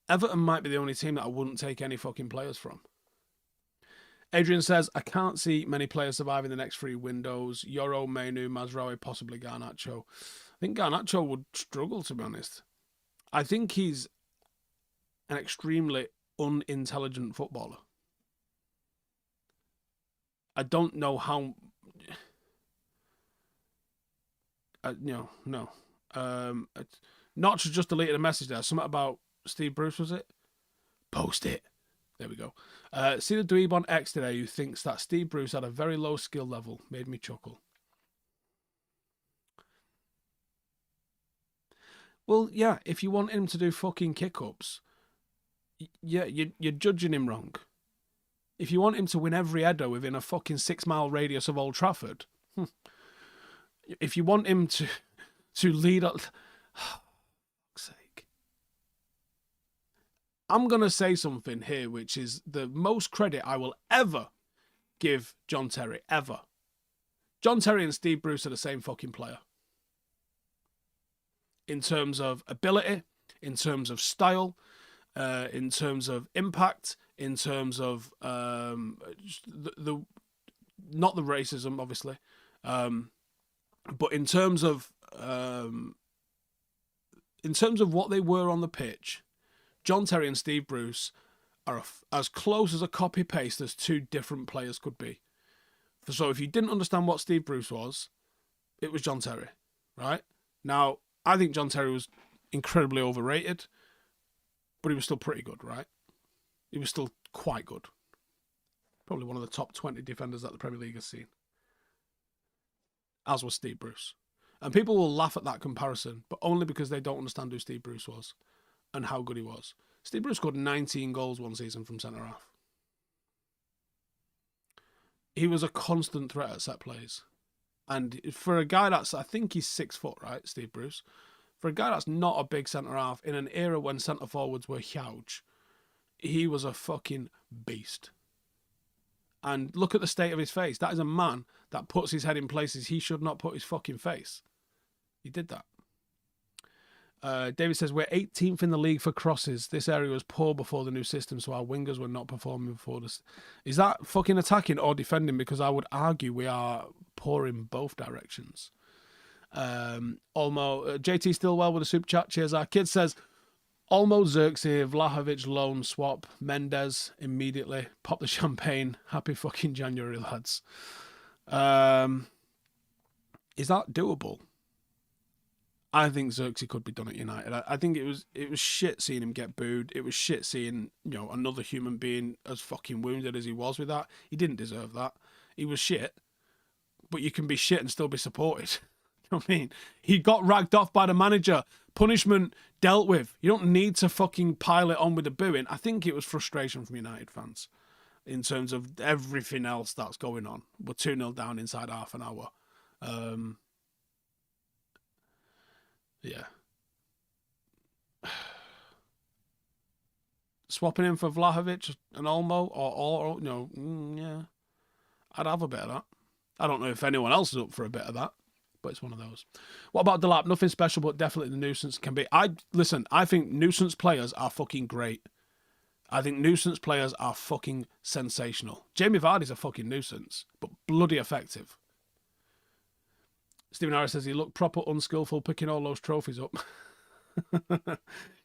Everton might be the only team that I wouldn't take any fucking players from. Adrian says, I can't see many players surviving the next 3 windows. Yoro, Mainu, Mazraoui, possibly Garnacho. I think Garnacho would struggle, to be honest. I think he's an extremely unintelligent footballer. I don't know how. No. Notch just deleted a message there. Something about Steve Bruce, was it? Post it. There we go. See the dweeb on X today who thinks that Steve Bruce had a very low skill level. Made me chuckle. Well, yeah, if you want him to do fucking kick-ups, yeah, you're judging him wrong. If you want him to win every header within a fucking 6-mile radius of Old Trafford, if you want him to lead up, fuck's sake. I'm gonna say something here, which is the most credit I will ever give John Terry ever. John Terry and Steve Bruce are the same fucking player. In terms of ability, in terms of style, in terms of impact, in terms of the not the racism, obviously, but in terms of what they were on the pitch, John Terry and Steve Bruce are as close as a copy paste as two different players could be. So if you didn't understand what Steve Bruce was, it was John Terry, right? Now, I think John Terry was incredibly overrated, but he was still pretty good, right? He was still quite good. Probably one of the top 20 defenders that the Premier League has seen. As was Steve Bruce. And people will laugh at that comparison, but only because they don't understand who Steve Bruce was and how good he was. Steve Bruce scored 19 goals one season from centre-half. He was a constant threat at set plays. And for a guy that's, I think he's 6 foot, right, Steve Bruce? For a guy that's not a big centre-half, in an era when centre-forwards were huge, he was a fucking beast. And look at the state of his face. That is a man that puts his head in places he should not put his fucking face. He did that. David says, we're 18th in the league for crosses. This area was poor before the new system, so our wingers were not performing before this. Is that fucking attacking or defending? Because I would argue we are poor in both directions. Olmo, JT Stillwell with a super chat. Cheers. Our kid says, Olmo, Xerxes, Vlahovic, loan swap, Mendes immediately. Pop the champagne. Happy fucking January, lads. Is that doable? I think Xerxes could be done at United. I think it was shit seeing him get booed. It was shit seeing, another human being as fucking wounded as he was with that. He didn't deserve that. He was shit. But you can be shit and still be supported. You know what I mean? He got ragged off by the manager. Punishment dealt with. You don't need to fucking pile it on with the booing. I think it was frustration from United fans in terms of everything else that's going on. We're 2-0 down inside half an hour. Yeah. Swapping him for Vlahovic and Olmo or yeah. I'd have a bit of that. I don't know if anyone else is up for a bit of that, but it's one of those. What about Delap? Nothing special, but definitely the nuisance can be. I think nuisance players are fucking great. I think nuisance players are fucking sensational. Jamie Vardy's a fucking nuisance, but bloody effective. Stephen Harris says he looked proper unskillful picking all those trophies up.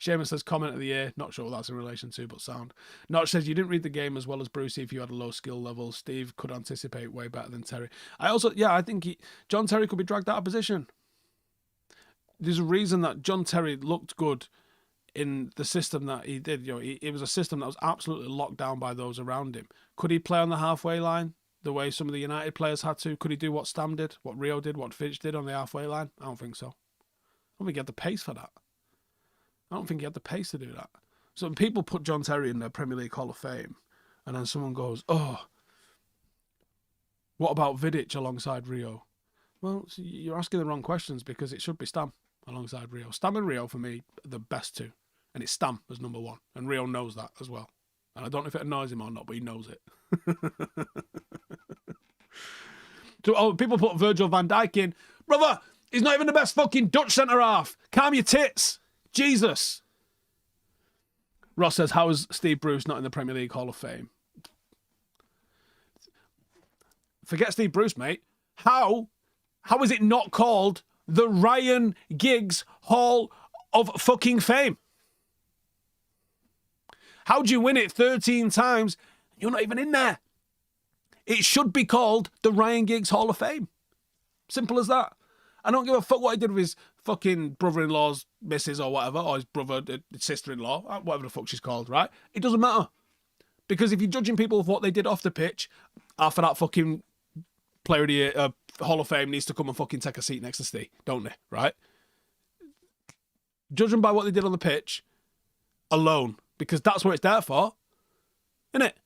Seamus says comment of the year. Not sure what that's in relation to, but sound. Notch says you didn't read the game as well as Brucey if you had a low skill level. Steve could anticipate way better than Terry. I think John Terry could be dragged out of position. There's a reason that John Terry looked good in the system that he did. It was a system that was absolutely locked down by those around him. Could he play on the halfway line the way some of the United players had to? Could he do what Stam did, what Rio did, what Fitch did on the halfway line? I don't think so. I don't think he had the pace for that. I don't think he had the pace to do that. So when people put John Terry in the Premier League Hall of Fame, and then someone goes, oh, what about Vidic alongside Rio? Well, you're asking the wrong questions because it should be Stam alongside Rio. Stam and Rio, for me, are the best two. And it's Stam as number one. And Rio knows that as well. And I don't know if it annoys him or not, but he knows it. So people put Virgil van Dijk in. Brother, he's not even the best fucking Dutch centre-half. Calm your tits. Jesus. Ross says, how is Steve Bruce not in the Premier League Hall of Fame? Forget Steve Bruce, mate. How is it not called the Ryan Giggs Hall of fucking Fame? How do you win it 13 times? You're not even in there. It should be called the Ryan Giggs Hall of Fame. Simple as that. I don't give a fuck what he did with his fucking brother-in-law's missus or whatever, or his brother, sister-in-law, whatever the fuck she's called, right? It doesn't matter. Because if you're judging people for what they did off the pitch, after that fucking player of the year, Hall of Fame needs to come and fucking take a seat next to Steve, don't they, right? Judge them by what they did on the pitch alone, because that's what it's there for, isn't it?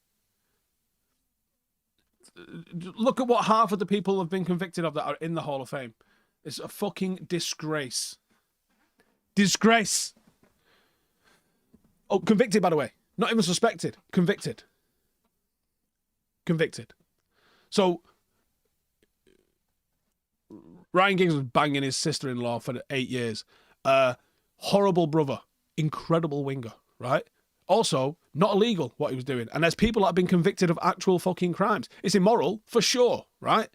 Look at what half of the people have been convicted of that are in the Hall of Fame. It's a fucking disgrace. Disgrace. Oh, convicted, by the way. Not even suspected. Convicted. Convicted. So, Ryan Giggs was banging his sister-in-law for 8 years. Horrible brother. Incredible winger, right? Also, not illegal what he was doing. And there's people that have been convicted of actual fucking crimes. It's immoral, for sure, right?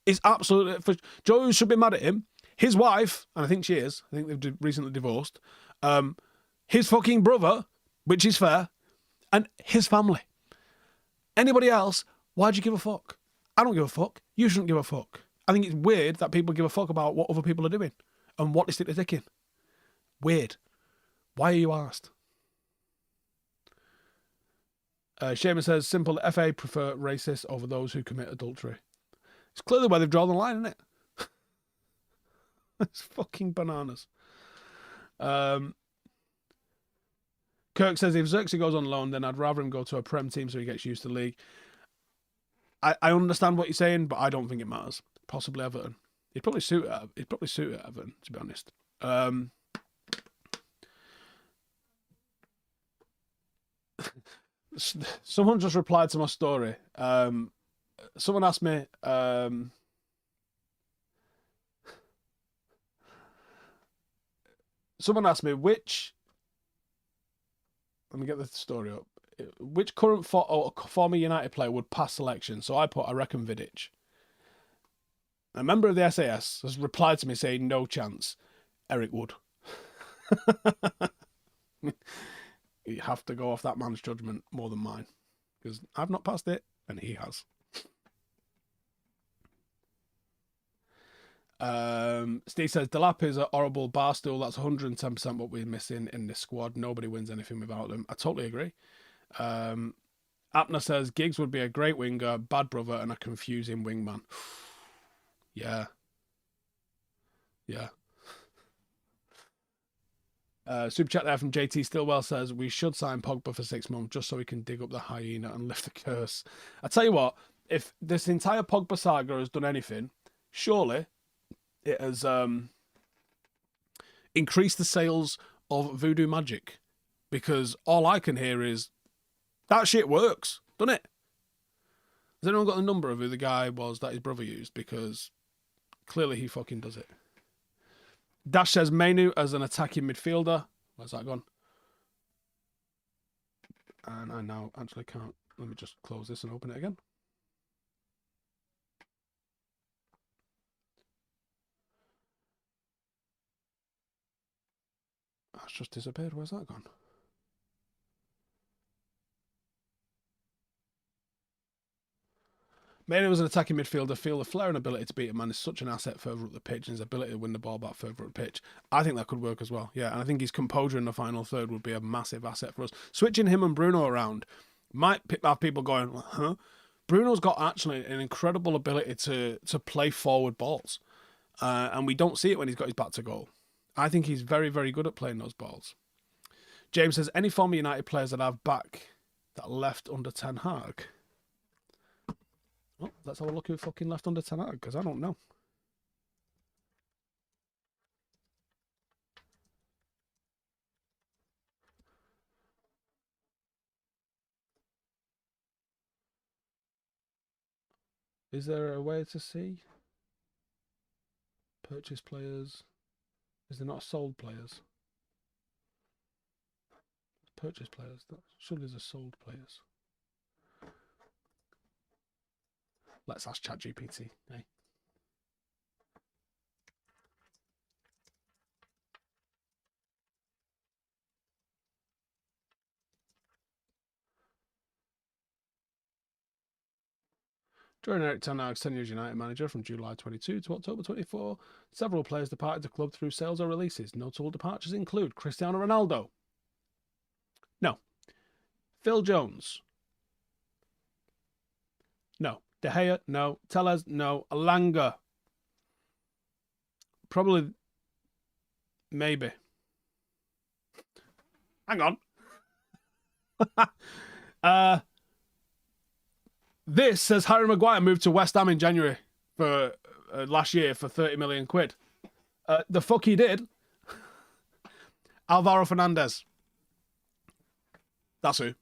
It's absolutely... Joe should be mad at him. His wife, and I think she is, I think they've recently divorced, his fucking brother, which is fair, and his family. Anybody else, why'd you give a fuck? I don't give a fuck. You shouldn't give a fuck. I think it's weird that people give a fuck about what other people are doing and what they stick to ticking. Weird. Why are you asked? Shaman says, simple, FA prefer racists over those who commit adultery. It's clearly where they've drawn the line, isn't it? It's fucking bananas. Kirk says, if Xerxes goes on loan, then I'd rather him go to a Prem team so he gets used to the league. I understand what you're saying, but I don't think it matters. Possibly Everton. He'd probably suit it, Everton, to be honest. Someone just replied to my story. Someone asked me, which, let me get the story up, which current former United player would pass selection? So I put, I reckon Vidic. A member of the SAS has replied to me saying no chance. Erik would. You have to go off that man's judgment more than mine, because I've not passed it and he has. Steve says Delap is a horrible bar stool. That's 110% what we're missing in this squad. Nobody wins anything without them. I totally agree. Apna says Giggs would be a great winger, bad brother, and a confusing wingman. Yeah. Super chat there from JT Stillwell says we should sign Pogba for 6 months just so we can dig up the hyena and lift the curse. I tell you what, if this entire Pogba saga has done anything, surely it has increased the sales of voodoo magic, because all I can hear is that shit works, doesn't it? Has anyone got the number of who the guy was that his brother used? Because clearly he fucking does it. Dash says Mainu as an attacking midfielder. Where's that gone? And I now actually can't. Let me just close this and open it again. That's just disappeared. Where's that gone? Mainu was an attacking midfielder. Feel the flair and ability to beat a man is such an asset further up the pitch, and his ability to win the ball back further up the pitch. I think that could work as well. Yeah, and I think his composure in the final third would be a massive asset for us. Switching him and Bruno around might have people going, huh? Bruno's got actually an incredible ability to play forward balls, and we don't see it when he's got his back to goal. I think he's very, very good at playing those balls. James says, any former United players that have back that left under Ten Hag? Well, let's have a look who fucking left under Ten Hag, because I don't know. Is there a way to see? Purchase players. Is there not sold players? Purchase players. Surely there's a sold players. Let's ask ChatGPT. Hey. During Erik Ten Hag's tenure as United manager from July 22 to October 24, several players departed the club through sales or releases. Notable departures include Cristiano Ronaldo. No. Phil Jones. No. De Gea. No. Tellez. No. Alanga. Probably. Maybe. Hang on. This says Harry Maguire moved to West Ham in January for last year for 30 million quid. The fuck he did. Alvaro Fernandes. That's who.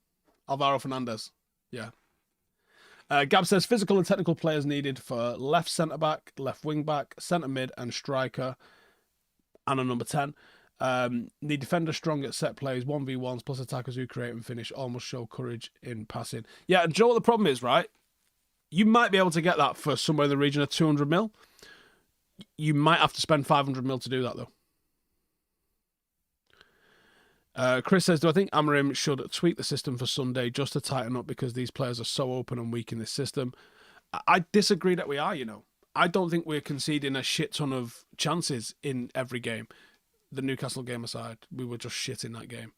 Alvaro Fernandes. Yeah. Gab says physical and technical players needed for left centre-back, left wing-back, centre-mid and striker. And a number 10. Need defenders strong at set plays, 1v1s, plus attackers who create and finish, almost show courage in passing. Yeah, and do you know what the problem is, right? You might be able to get that for somewhere in the region of 200 mil. You might have to spend 500 mil to do that, though. Chris says, do I think Amorim should tweak the system for Sunday just to tighten up because these players are so open and weak in this system? I disagree that we are, you know. I don't think we're conceding a shit ton of chances in every game. The Newcastle game aside, we were just shit in that game.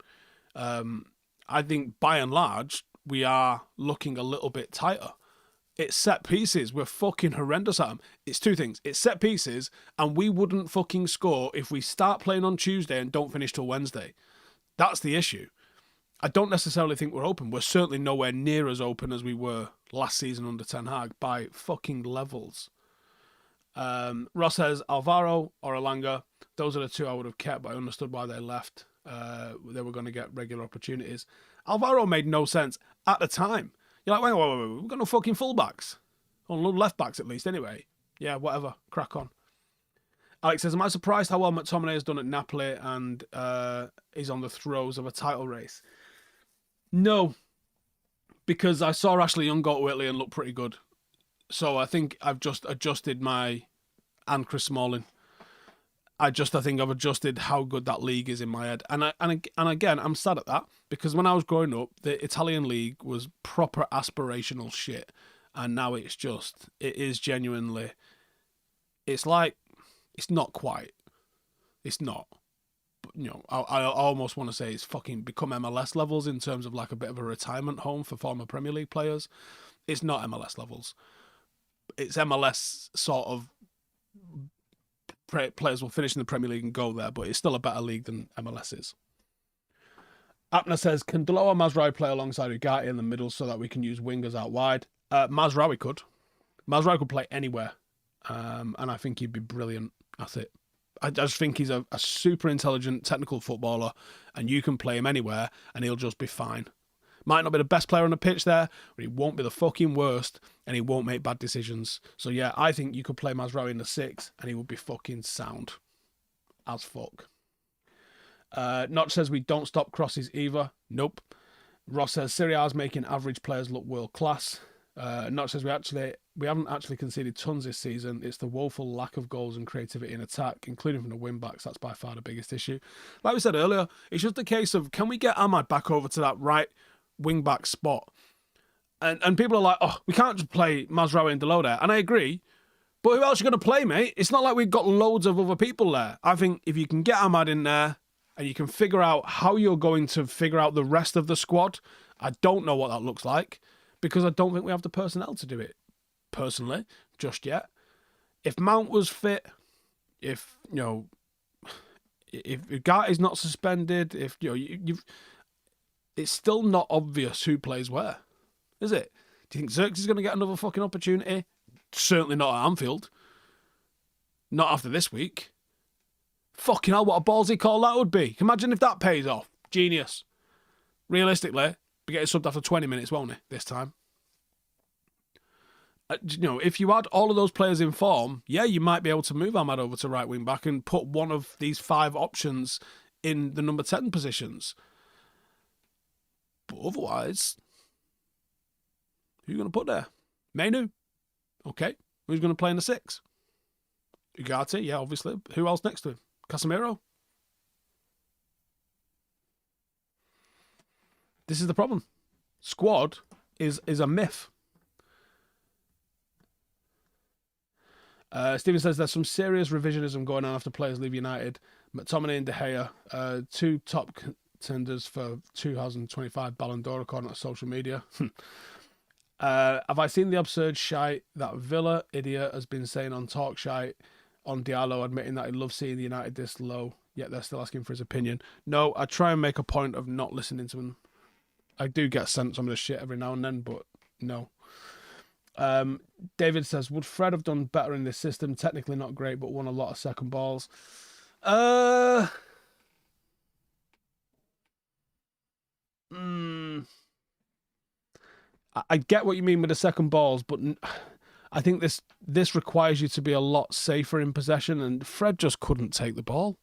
I think by and large, we are looking a little bit tighter. It's set pieces. We're fucking horrendous at them. It's two things. It's set pieces, and we wouldn't fucking score if we start playing on Tuesday and don't finish till Wednesday. That's the issue. I don't necessarily think we're open. We're certainly nowhere near as open as we were last season under Ten Hag by fucking levels. Ross says Alvaro or Alanga. Those are the two I would have kept, but I understood why they left. They were going to get regular opportunities. Alvaro made no sense at the time. You're like, wait. We've got no fucking fullbacks. Or no left backs at least, anyway. Yeah, whatever. Crack on. Alex says, am I surprised how well McTominay has done at Napoli and is on the throes of a title race? No, because I saw Ashley Young go to Italy and look pretty good. So I think I've just adjusted and Chris Smalling. I think I've adjusted how good that league is in my head. And again, I'm sad at that because when I was growing up, the Italian league was proper aspirational shit. And now it is genuinely, it's like, it's not quite. It's not. But, you know, I almost want to say it's fucking become MLS levels in terms of like a bit of a retirement home for former Premier League players. It's not MLS levels. It's MLS sort of players will finish in the Premier League and go there, but it's still a better league than MLS is. Apna says, can Delo or Mazraoui play alongside Ugarte in the middle so that we can use wingers out wide? Mazraoui could. Mazraoui could play anywhere, and I think he'd be brilliant at it. I just think he's a super intelligent technical footballer, and you can play him anywhere, and he'll just be fine. Might not be the best player on the pitch there, but he won't be the fucking worst, and he won't make bad decisions. So yeah, I think you could play Mazraoui in the 6, and he would be fucking sound as fuck. Notch says we don't stop crosses either. Nope. Ross says Serie A's making average players look world class. Notch says we haven't actually conceded tons this season. It's the woeful lack of goals and creativity in attack, including from the wing backs. That's by far the biggest issue. Like we said earlier, it's just a case of can we get Ahmad back over to that right wing back spot? And people are like, oh, we can't just play Mazraoui and Delo there. And I agree. But who else are you going to play, mate? It's not like we've got loads of other people there. I think if you can get Ahmad in there and you can figure out how you're going to figure out the rest of the squad, I don't know what that looks like because I don't think we have the personnel to do it, personally, just yet. If Mount was fit, if Ugarte is not suspended, if it's still not obvious who plays where, is it? Do you think Xerxes is going to get another fucking opportunity? Certainly not at Anfield. Not after this week. Fucking hell, what a ballsy call that would be. Imagine if that pays off. Genius. Realistically, be getting subbed after 20 minutes, won't he, this time? If you had all of those players in form, yeah, you might be able to move Ahmad over to right wing back and put one of these 5 options in the number 10 positions. But otherwise, who are you going to put there? Mainu. Okay. Who's going to play in the 6? Ugarte, yeah, obviously. Who else next to him? Casemiro? This is the problem. Squad is a myth. Stephen says there's some serious revisionism going on after players leave United. McTominay and De Gea, two top contenders for 2025 Ballon d'Or according to social media. Have I seen the absurd shite that Villa idiot has been saying on Talk Shite on Diallo, admitting that he loves seeing the United this low, yet they're still asking for his opinion? No, I try and make a point of not listening to him. I do get sent some of the shit every now and then, but no. David says, would Fred have done better in this system? Technically not great, but won a lot of second balls. I get what you mean with the second balls, but I think this requires you to be a lot safer in possession, and Fred just couldn't take the ball.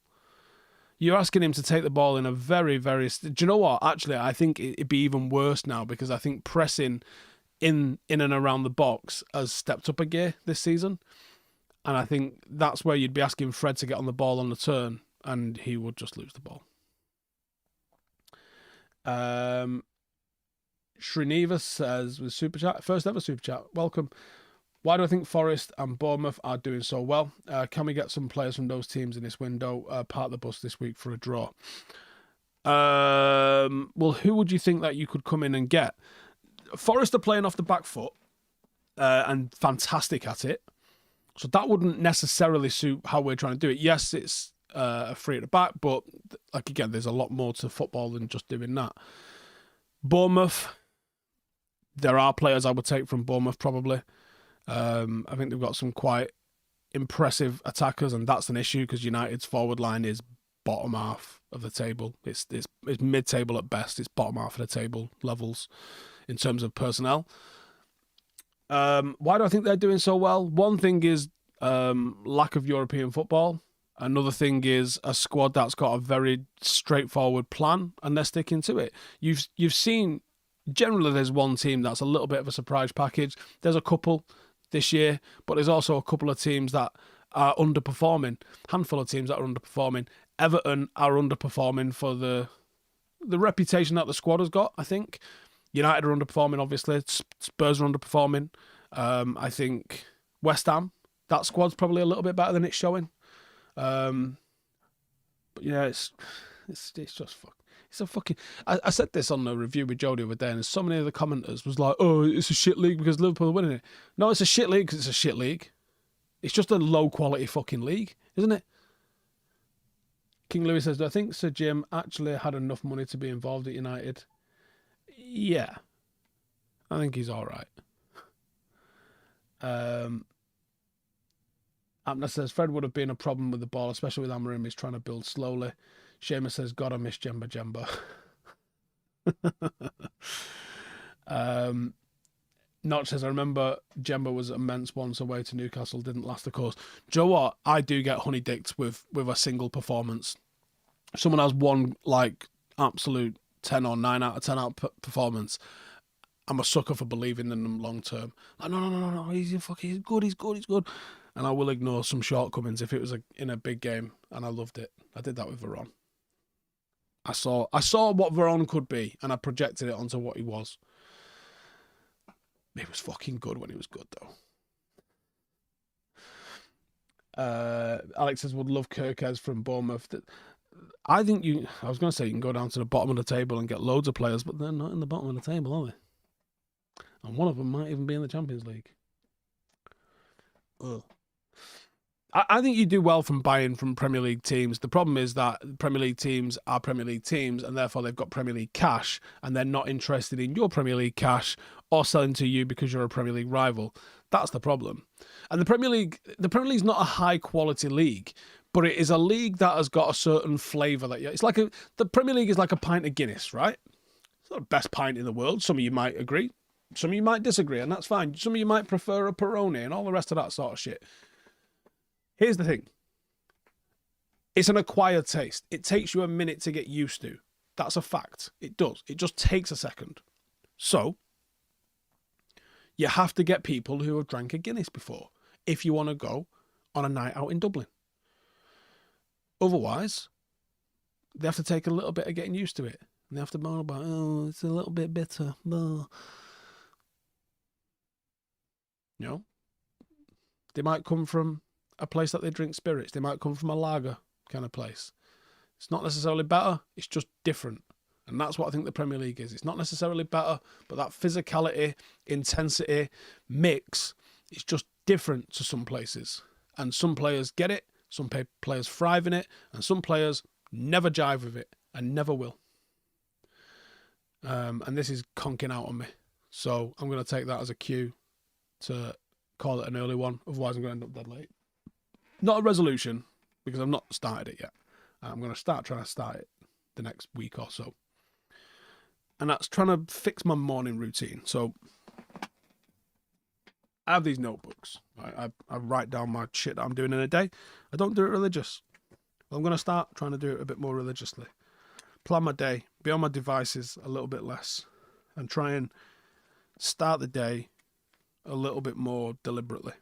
You're asking him to take the ball in a very, very... Do you know what? Actually, I think it'd be even worse now, because I think pressing in and around the box has stepped up a gear this season. And I think that's where you'd be asking Fred to get on the ball on the turn, and he would just lose the ball. Srinivas says, with Super Chat, first ever Super Chat, welcome. Why do I think Forest and Bournemouth are doing so well? Can we get some players from those teams in this window? Part the bus this week for a draw. Well, who would you think that you could come in and get? Forest are playing off the back foot and fantastic at it. So that wouldn't necessarily suit how we're trying to do it. Yes, it's a free at the back, but like again, there's a lot more to football than just doing that. Bournemouth, there are players I would take from Bournemouth probably. I think they've got some quite impressive attackers, and that's an issue because United's forward line is bottom half of the table. It's mid-table at best. It's bottom half of the table levels in terms of personnel. Why do I think they're doing so well? One thing is lack of European football. Another thing is a squad that's got a very straightforward plan, and they're sticking to it. You've seen, generally there's one team that's a little bit of a surprise package. There's a couple this year, but there's also a couple of teams that are underperforming. Handful of teams that are underperforming. Everton are underperforming for the reputation that the squad has got, I think. United are underperforming, obviously. Spurs are underperforming. I think West Ham, that squad's probably a little bit better than it's showing. But yeah, it's just it's a fucking... I said this on the review with Joe the other day, and so many of the commenters was like, oh, it's a shit league because Liverpool are winning it. No, it's a shit league because it's a shit league. It's just a low-quality fucking league, isn't it? King Louis says, do I think Sir Jim actually had enough money to be involved at United? Yeah. I think he's all right. Abner says, Fred would have been a problem with the ball, especially with Amorim. He's trying to build slowly. Seamus says, God, I miss Jemba. Notch says, I remember Jemba was immense once away to Newcastle, didn't last the course. Do you know what? I do get honey-dicked with a single performance. If someone has one, like, absolute 10 or 9 out of 10 out performance, I'm a sucker for believing in them long term. Like, no, he's good. And I will ignore some shortcomings if it was in a big game, and I loved it. I did that with Veron. I saw what Veron could be, and I projected it onto what he was. He was fucking good when he was good, though. Alex says, would love Kirkes from Bournemouth. I think I was going to say you can go down to the bottom of the table and get loads of players, but they're not in the bottom of the table, are they? And one of them might even be in the Champions League. Ugh. I think you do well from buying from Premier League teams. The problem is that Premier League teams are Premier League teams, and therefore they've got Premier League cash, and they're not interested in your Premier League cash or selling to you because you're a Premier League rival. That's the problem. And the Premier League's not a high quality league, but it is a league that has got a certain flavour it's like the Premier League is like a pint of Guinness, right? It's not the best pint in the world. Some of you might agree. Some of you might disagree, and that's fine. Some of you might prefer a Peroni and all the rest of that sort of shit. Here's the thing. It's an acquired taste. It takes you a minute to get used to. That's a fact. It does. It just takes a second. So, you have to get people who have drank a Guinness before if you want to go on a night out in Dublin. Otherwise, they have to take a little bit of getting used to it. And they have to moan about, oh, it's a little bit bitter. Oh. You know? They might come from a place that they drink spirits. They might come from a lager kind of place. It's not necessarily better. It's just different. And that's what I think the Premier League is. It's not necessarily better, but that physicality, intensity, mix is just different to some places. And some players get it, some players thrive in it, and some players never jive with it and never will. And this is conking out on me. So I'm going to take that as a cue to call it an early one. Otherwise, I'm going to end up dead late. Not a resolution, because I've not started it yet. I'm going to try to start it the next week or so. And that's trying to fix my morning routine. So I have these notebooks. I write down my shit that I'm doing in a day. I don't do it religious. I'm going to start trying to do it a bit more religiously. Plan my day, be on my devices a little bit less, and try and start the day a little bit more deliberately.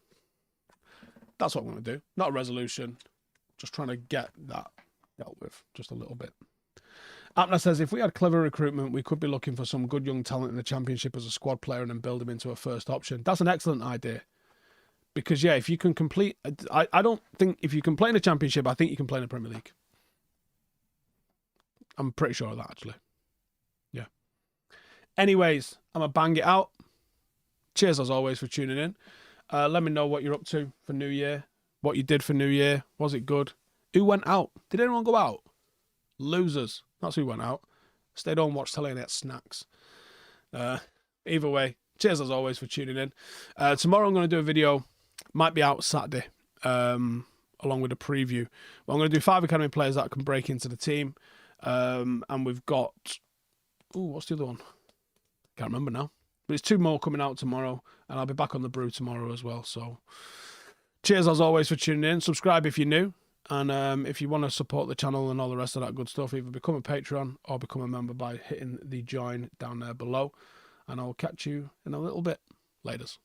That's what I'm going to do. Not a resolution, just trying to get that dealt with just a little bit. Apna says, if we had clever recruitment, we could be looking for some good young talent in the Championship as a squad player and then build him into a first option. That's an excellent idea. Because, yeah, if you can complete... I don't think... If you can play in the Championship, I think you can play in the Premier League. I'm pretty sure of that, actually. Yeah. Anyways, I'm going to bang it out. Cheers, as always, for tuning in. Let me know what you're up to for New Year. What you did for New Year. Was it good? Who went out? Did anyone go out? Losers. That's who went out. Stayed home, watched telly and ate snacks. Either way, cheers as always for tuning in. Tomorrow I'm going to do a video. Might be out Saturday, along with a preview. But I'm going to do 5 academy players that can break into the team. And we've got... Ooh, what's the other one? Can't remember now. But it's 2 more coming out tomorrow. And I'll be back on the brew tomorrow as well. So cheers as always for tuning in. Subscribe if you're new. And if you want to support the channel and all the rest of that good stuff, either become a Patreon or become a member by hitting the join down there below. And I'll catch you in a little bit. Laters.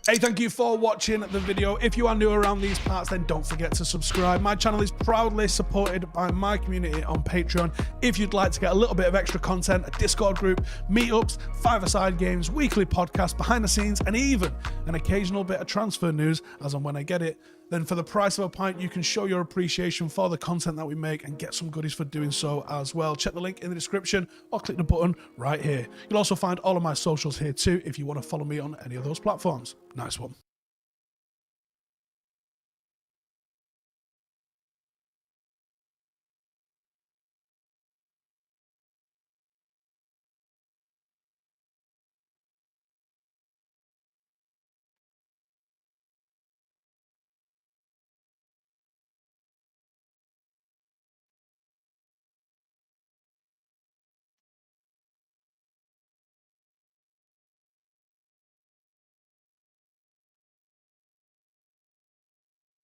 Hey, thank you for watching the video. If you are new around these parts, then don't forget to subscribe. My channel is proudly supported by my community on Patreon. If you'd like to get a little bit of extra content, a Discord group, meetups, 5-a-side games, weekly podcasts, behind the scenes, and even an occasional bit of transfer news as and when I get it, then for the price of a pint, you can show your appreciation for the content that we make and get some goodies for doing so as well. Check the link in the description or click the button right here. You'll also find all of my socials here too if you want to follow me on any of those platforms. Nice one.